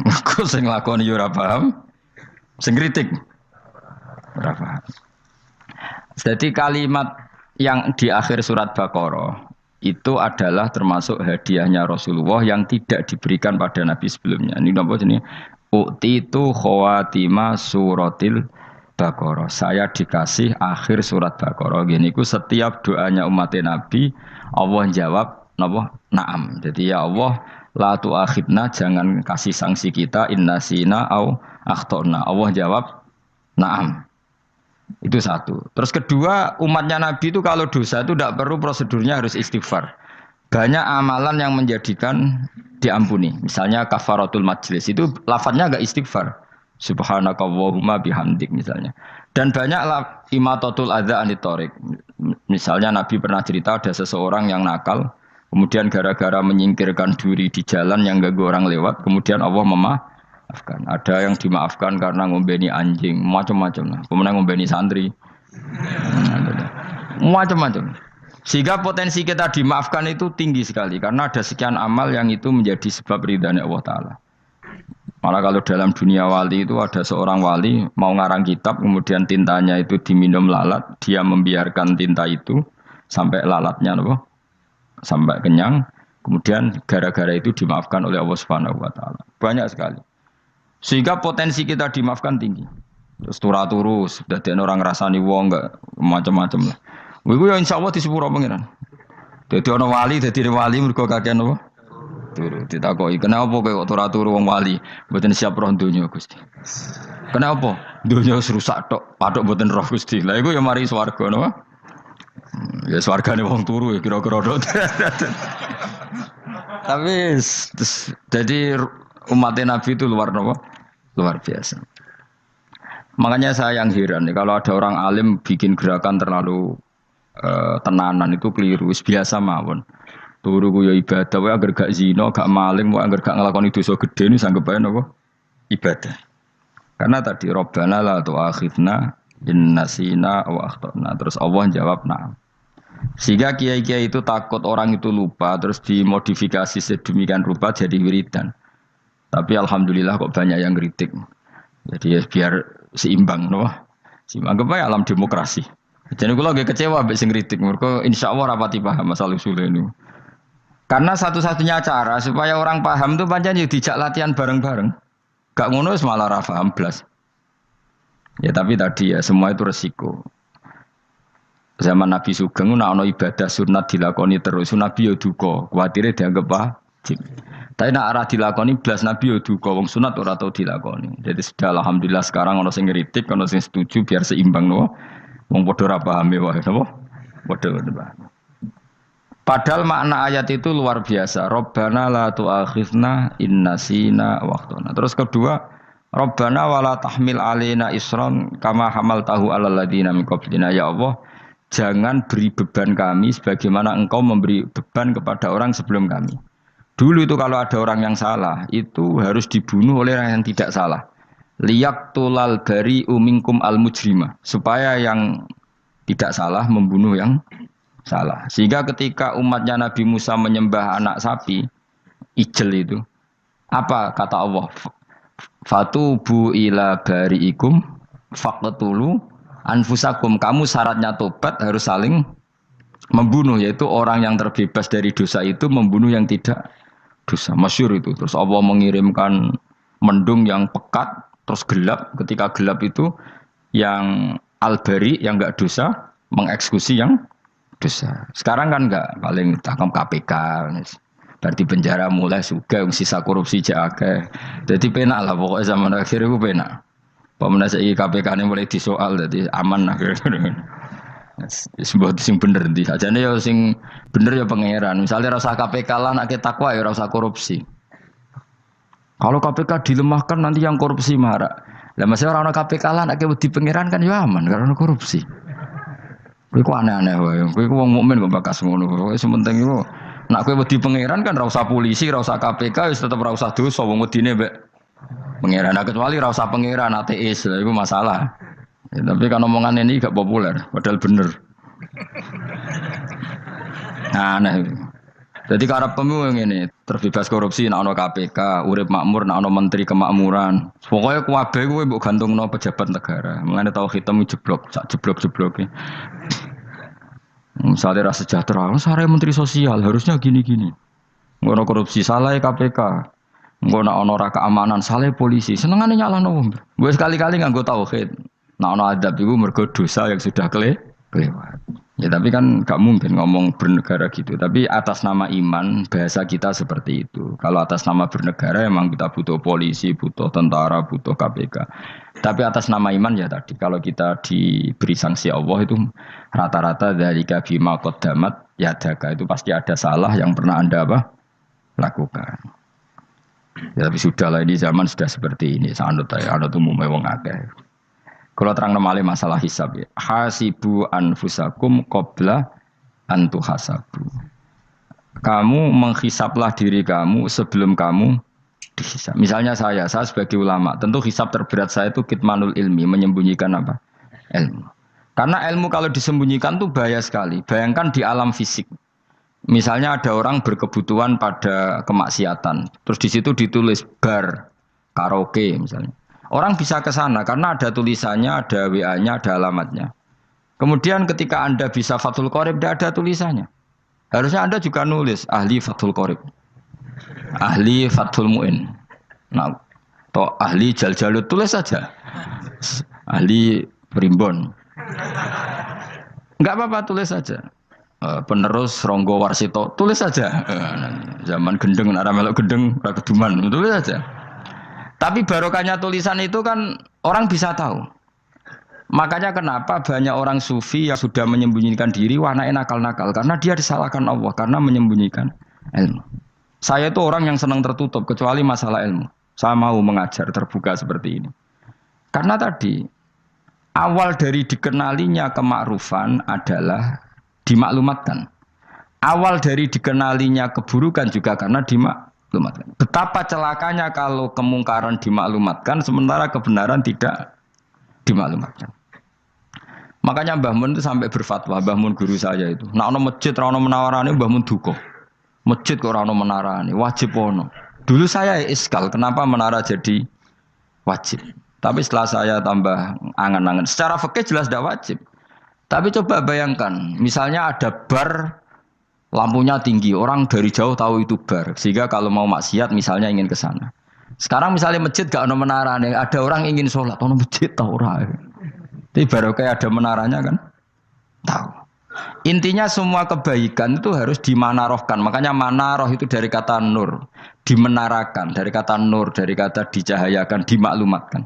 Speaker 1: Mergo sing lakoni ya ora paham, sing kritik ora paham. Jadi kalimat yang di akhir surat Baqarah itu adalah termasuk hadiahnya Rasulullah yang tidak diberikan pada Nabi sebelumnya. Ini napa jenenge? Utitu khawatima suratil Baqarah. Saya dikasih akhir surat Baqarah. Gini ku setiap doanya umat Nabi Allah jawab napa? Naam. Jadi ya Allah la tu'akhidna, jangan kasih sanksi kita inna sina au akhtona. Allah jawab naam. Itu satu. Terus kedua, umatnya Nabi itu kalau dosa itu tidak perlu prosedurnya harus istighfar. Banyak amalan yang menjadikan diampuni. Misalnya kafaratul majlis itu lafadznya enggak istighfar. Subhanakallahumma bihamdik misalnya. Dan banyak imatatul adza anit thoriq. Misalnya Nabi pernah cerita ada seseorang yang nakal, kemudian gara-gara menyingkirkan duri di jalan yang ganggu orang lewat, kemudian Allah memaafkan. Ada yang dimaafkan karena ngombeni anjing, macam-macam lah. Kemudian ngombeni santri, macam-macam. Sehingga potensi kita dimaafkan itu tinggi sekali karena ada sekian amal yang itu menjadi sebab ridhanya Allah Ta'ala. Malah kalau dalam dunia wali itu ada seorang wali mau ngarang kitab kemudian tintanya itu diminum lalat, dia membiarkan tinta itu sampai lalatnya sampai kenyang, kemudian gara-gara itu dimaafkan oleh Allah Subhanahu wa taala. Banyak sekali. Sehingga potensi kita dimaafkan tinggi. Terus turu sudah ada orang ngrasani wong enggak macam-macam lah. Iku ya insyaallah disepuro pangeran. Dadi ana wali, dadi wali mergo kakean apa? Turu. Ditakoki, "Kenapa kowe kok turu wong wali? Mboten siap roh donya, Gusti." "Kenapa?" "Donya wis rusak tok, patok mboten roh, Gusti." Lah iku ya mari swarga napa? Ya swargane wong turu ya kira-kira tok. Tapi jadi umat Nabi itu luar biasa. Makanya saya yang heran nih, kalau ada orang alim bikin gerakan terlalu tenanan itu keliru, biasa mawon. Turu ku ya ibadah, wae agar gak zina, gak maling, wae agar gak nglakoni dosa gedhe ini sanggep ae napa? Ibadah. Karena tadi Rabbana la tu'akhidna in nasina wa akhtana. Terus Allah jawab na'am. Sehingga kiai-kiai itu takut orang itu lupa, terus dimodifikasi sedemikian rupa jadi wiridan. Tapi alhamdulillah kok banyak yang kritik. Jadi ya biar seimbang, no? Anggap aja alam demokrasi. Jadi kalau lagi kecewa ambek sing kritik, mereka insyaallah rapati paham masalah usul ini. Karena satu-satunya cara supaya orang paham itu pancen yo dijak latihan bareng-bareng. Gak ngono wis malah ra paham blas. Ya tapi tadi ya semua itu resiko. Zaman Nabi Sugeng ana ibadah sunat dilakoni terus, Nabi yo duka, kuwatire dianggap wajib. Tapi nek ora dilakoni blas Nabi yo duka, wong sunat ora tau dilakoni. Jadi sudah alhamdulillah sekarang ana sing ngritik, ana sing setuju biar seimbang no. Wong padha ora pahame wae napa? Padha paham. Padahal makna ayat itu luar biasa. Rabbana la tu'akhidna in nasina wa akhtana. Terus kedua, Rabbana wala tahmil alaina isran kama hamaltahu alal ladina min qablina. Ya Allah, jangan beri beban kami sebagaimana Engkau memberi beban kepada orang sebelum kami. Dulu itu kalau ada orang yang salah, itu harus dibunuh oleh orang yang tidak salah. Liyaqtulal bari'u minkum al-mujrima. Supaya yang tidak salah membunuh yang salah. Sehingga ketika umatnya Nabi Musa menyembah anak sapi, ijel itu, apa kata Allah? Fatubu ila bari'ikum faqtulu anfusakum. Kamu syaratnya tobat harus saling membunuh, yaitu orang yang terbebas dari dosa itu membunuh yang tidak dosa. Masyhur itu. Terus Allah mengirimkan mendung yang pekat, terus gelap. Ketika gelap itu yang al-bari yang enggak dosa mengeksekusi yang dosa. Sekarang kan enggak, paling takam KPK. Berarti penjara mulai suka sisa korupsi jake. Jadi penak lah pokoknya zaman akhir itu penak. Pemenang KPK ini mulai disoal, jadi aman lah. Sebuah sing bener di saja nih ya sing bener ya pangeran. Misalnya rasa KPK lah nak takwa ya rasa korupsi. Kalau KPK dilemahkan nanti yang korupsi marah. Lah masih orang KPK lah nak di pangeran kan ya aman karena korupsi. Kowe ku aneh-aneh wae. Kowe ku wong mukmin kok bakas ngono. Kowe sementing iku nak kowe wedi pangeran kan ra usah polisi, ra usah KPK wis tetep ra usah dosa wong wedine mbek pangeran. Nah, kecuali ra usah pangeran ateis, lha iku masalah. Ya, tapi kan omongan ini gak populer, padahal bener. Nah, aneh. Jadi karep pemilu ini terbebas korupsi, nak ono KPK, urip makmur, nak ono menteri kemakmuran. Pokoknya kuwabe kowe mbok gantungno pejabat negara. Mulane tau hitam jeblok, sak jeblok-jebloke. Misalnya rasa sejahtera, saya menteri sosial harusnya gini-gini. Ngono korupsi salah KPK. Ngono ono ora keamanan salah polisi. Senengane nyalahno wong. Gue sekali-kali nganggo tauhid. Nah ono adab iku mergo dosa yang sudah kelewat. Ya tapi kan gak mungkin ngomong bernegara gitu. Tapi atas nama iman bahasa kita seperti itu. Kalau atas nama bernegara emang kita butuh polisi, butuh tentara, butuh KPK. Tapi atas nama iman ya tadi kalau kita diberi sanksi Allah itu rata-rata dari bima qaddamat yadaka itu pasti ada salah yang pernah Anda lakukan. Ya tapi sudahlah ini zaman sudah seperti ini. Sanut umumnya wong akeh. Kalau terang nomale masalah hisab ya. Hasibu anfusakum qabla an tuhasabu. Kamu menghisablah diri kamu sebelum kamu dihisab. Misalnya saya sebagai ulama, tentu hisab terberat saya itu kitmanul ilmi, menyembunyikan apa? Ilmu. Karena ilmu kalau disembunyikan tuh bahaya sekali. Bayangkan di alam fisik. Misalnya ada orang berkebutuhan pada kemaksiatan, terus di situ ditulis bar, karaoke misalnya. Orang bisa ke sana karena ada tulisannya, ada WA-nya, ada alamatnya. Kemudian ketika Anda bisa Fathul Qorib, tidak ada tulisannya. Harusnya Anda juga nulis ahli Fathul Qorib, ahli Fathul Mu'in, nah, atau ahli Jaljalut, tulis saja. Ahli Primbon. Enggak apa-apa, tulis saja. Penerus Ronggo Warsito, tulis saja. Zaman gendeng, nara melok gendeng, rakeduman, tulis saja. Tapi barokahnya tulisan itu kan orang bisa tahu. Makanya kenapa banyak orang sufi yang sudah menyembunyikan diri, warna nakal-nakal, karena dia disalahkan Allah, karena menyembunyikan ilmu. Saya itu orang yang senang tertutup, kecuali masalah ilmu. Saya mau mengajar terbuka seperti ini. Karena tadi, awal dari dikenalinya kemakrufan adalah dimaklumatkan. Awal dari dikenalinya keburukan juga karena dimaklumatkan. Betapa celakanya kalau kemungkaran dimaklumatkan sementara kebenaran tidak dimaklumatkan. Makanya Mbah Mun itu sampai berfatwa, Mbah Mun guru saya itu. Nah, ono masjid ra ono menawarane Mbah Mun duka. Masjid kok ora ono menarane, wajib ono. Dulu saya iskal, kenapa menara jadi wajib? Tapi setelah saya tambah angan-angan, secara fikih jelas tidak wajib. Tapi coba bayangkan, misalnya ada bar, lampunya tinggi, orang dari jauh tahu itu bar, sehingga kalau mau maksiat misalnya ingin ke sana. Sekarang misalnya masjid gak ada menara nih, ada orang ingin sholat, ono masjid tahu orang. Tapi baru kayak ada menaranya kan, tahu. Intinya semua kebaikan itu harus dimanarohkan. Makanya manaroh itu dari kata nur, dimenarakan, dari kata nur, dari kata dicahayakan, dimaklumatkan.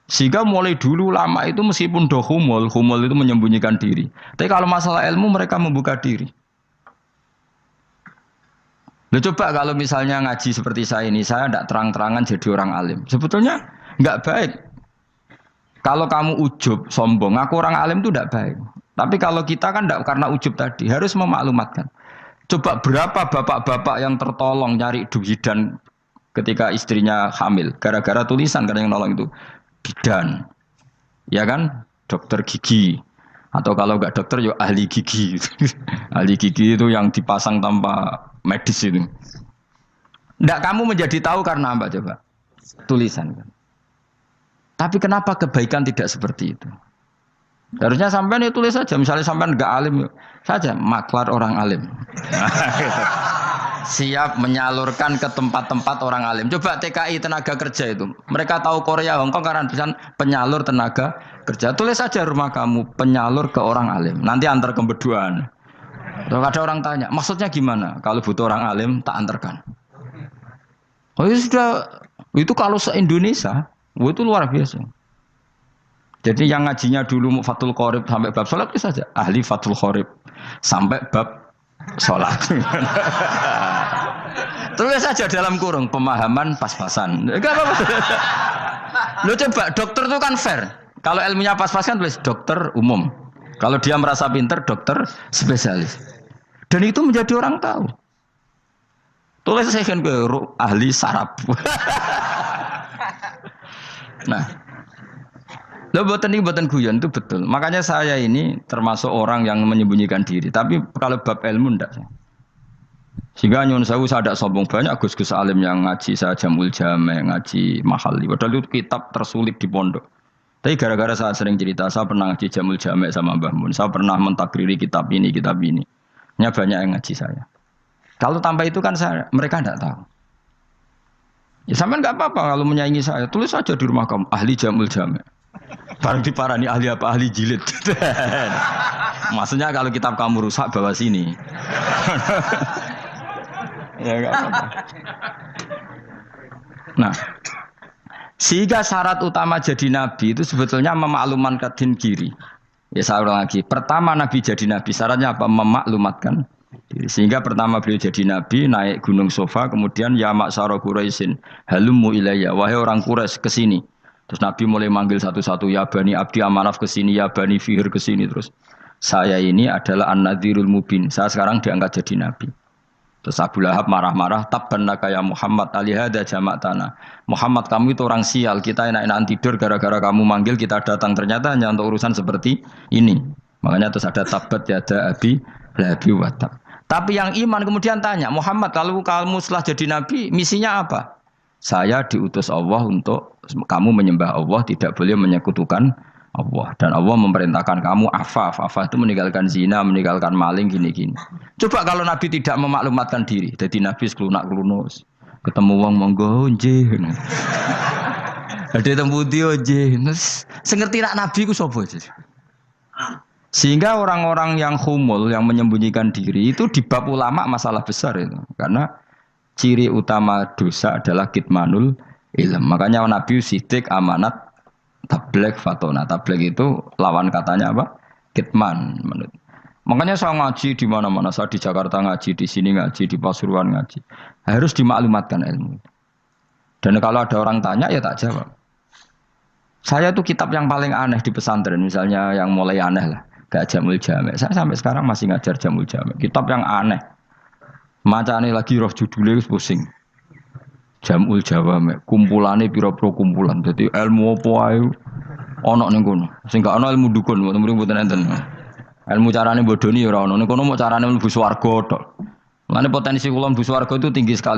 Speaker 1: Sehingga mulai dulu lama itu meskipun humul itu menyembunyikan diri. Tapi kalau masalah ilmu mereka membuka diri. Loh, coba kalau misalnya ngaji seperti saya ini, saya tidak terang-terangan jadi orang alim. Sebetulnya nggak baik. Kalau kamu ujub, sombong, aku orang alim itu tidak baik. Tapi kalau kita kan tidak karena ujub tadi, harus memaklumatkan. Coba berapa bapak-bapak yang tertolong nyari duhidan ketika istrinya hamil. Gara-gara tulisan, karena yang nolong itu. Bidan, ya kan, dokter gigi, atau kalau enggak dokter ya ahli gigi. Ahli gigi itu yang dipasang tanpa medis itu. Enggak, kamu menjadi tahu karena apa coba? Tulisan kan. Tapi kenapa kebaikan tidak seperti itu? Harusnya sampean ya tulis saja, misalnya sampean enggak alim saja, maklar orang alim. Siap menyalurkan ke tempat-tempat orang alim. Coba TKI tenaga kerja itu. Mereka tahu Korea, Hongkong karena tulisan penyalur tenaga kerja. Tulis saja rumah kamu penyalur ke orang alim. Nanti antar ke berduaan. Kalau ada orang tanya, maksudnya gimana? Kalau butuh orang alim, tak antarkan. Oh ya sudah, itu kalau se-Indonesia, itu luar biasa. Jadi yang ngajinya dulu Fathul Qorib sampai bab sholat itu saja. Ahli Fathul Qorib sampai bab sholat. Tulis saja dalam kurung pemahaman pas-pasan. Enggak apa-apa. Lo coba dokter itu kan fair. Kalau ilmunya pas-pasan tulis dokter umum. Kalau dia merasa pinter dokter spesialis. Dan itu menjadi orang tahu. Tulis saya kan ke ahli saraf. Nah, lo buatan guyon itu betul. Makanya saya ini termasuk orang yang menyembunyikan diri. Tapi kalau bab ilmu enggak. Sehingga nyun sewu saya tidak sombong, banyak gus-gus alim yang ngaji saya Jamul Jame, ngaji Mahali. Padahal itu kitab tersulit di pondok. Tapi gara-gara saya sering cerita, saya pernah ngaji Jamul Jame sama Mbah Mun. Saya pernah mentakriri kitab ini, kitab ini. Nya banyak yang ngaji saya. Kalau tanpa itu kan mereka tidak tahu. Ya sampean nggak apa-apa kalau menyaingi saya, tulis saja di rumah kamu ahli Jamul Jame. Barang diparani ahli apa? Ahli jilid. Maksudnya kalau kitab kamu rusak bawa sini. Ya enggak apa-apa. Nah, sehingga syarat utama jadi nabi itu sebetulnya memaklumatkan diri. Ya saya ulang lagi. Pertama nabi jadi nabi syaratnya apa? Memaklumatkan diri. Sehingga pertama beliau jadi nabi naik gunung Sofa, kemudian ya maksara Quraisyin halummu ilayya, wahai orang Quraisy ke sini. Terus Nabi mulai manggil satu-satu, ya Bani Abdi Amanaf ke sini, ya Bani Fihir ke sini terus. Saya ini adalah An-Nadhirul Mubin. Saya sekarang diangkat jadi nabi. Terus Abu Lahab marah-marah, tabbannaka ya Muhammad alihada jama'tana. Muhammad kamu itu orang sial, kita enak-enakan tidur gara-gara kamu manggil kita datang, ternyata hanya untuk urusan seperti ini. Makanya terus ada tabat yada abi lahabi watab. Tapi yang iman kemudian tanya, Muhammad kalau kamu setelah jadi nabi, misinya apa? Saya diutus Allah untuk kamu menyembah Allah, tidak boleh menyekutukan Allah. Dan Allah memerintahkan kamu afaf. Afaf itu meninggalkan zina, meninggalkan maling, gini-gini. Coba kalau Nabi tidak memaklumatkan diri, jadi Nabi seklunak-klunus. Ketemu wong monggo nggih. Ada tembu dia nggih. Sengerti nak Nabi ku sapa? Sehingga orang-orang yang humul, yang menyembunyikan diri itu di bab ulama masalah besar itu. Karena ciri utama dosa adalah kitmanul ilm. Makanya Nabi sidik amanat tabligh fatona. Tabligh itu lawan katanya apa? Kitman. Makanya saya ngaji di mana-mana. Saya di Jakarta ngaji, di sini ngaji, di Pasuruan ngaji. Harus dimaklumatkan ilmu. Dan kalau ada orang tanya ya tak jawab. Saya tuh kitab yang paling aneh di pesantren, misalnya yang mulai aneh lah. Gak Jamul Jami'. Saya sampai sekarang masih ngajar Jamul Jami'. Kitab yang aneh. Macane lagi roh judulnya pusing. Jamul Jawami'. Kumpulane pira-pira kumpulan. Jadi ilmu apa ae ana ning kono. Sing gak ana ilmu dukun, mboten enten. Ilmu carane bodoni ya ora ana. Ning kono mau carane mlebu swarga tok. Mulane potensi kula mlebu swarga itu tinggi sekali.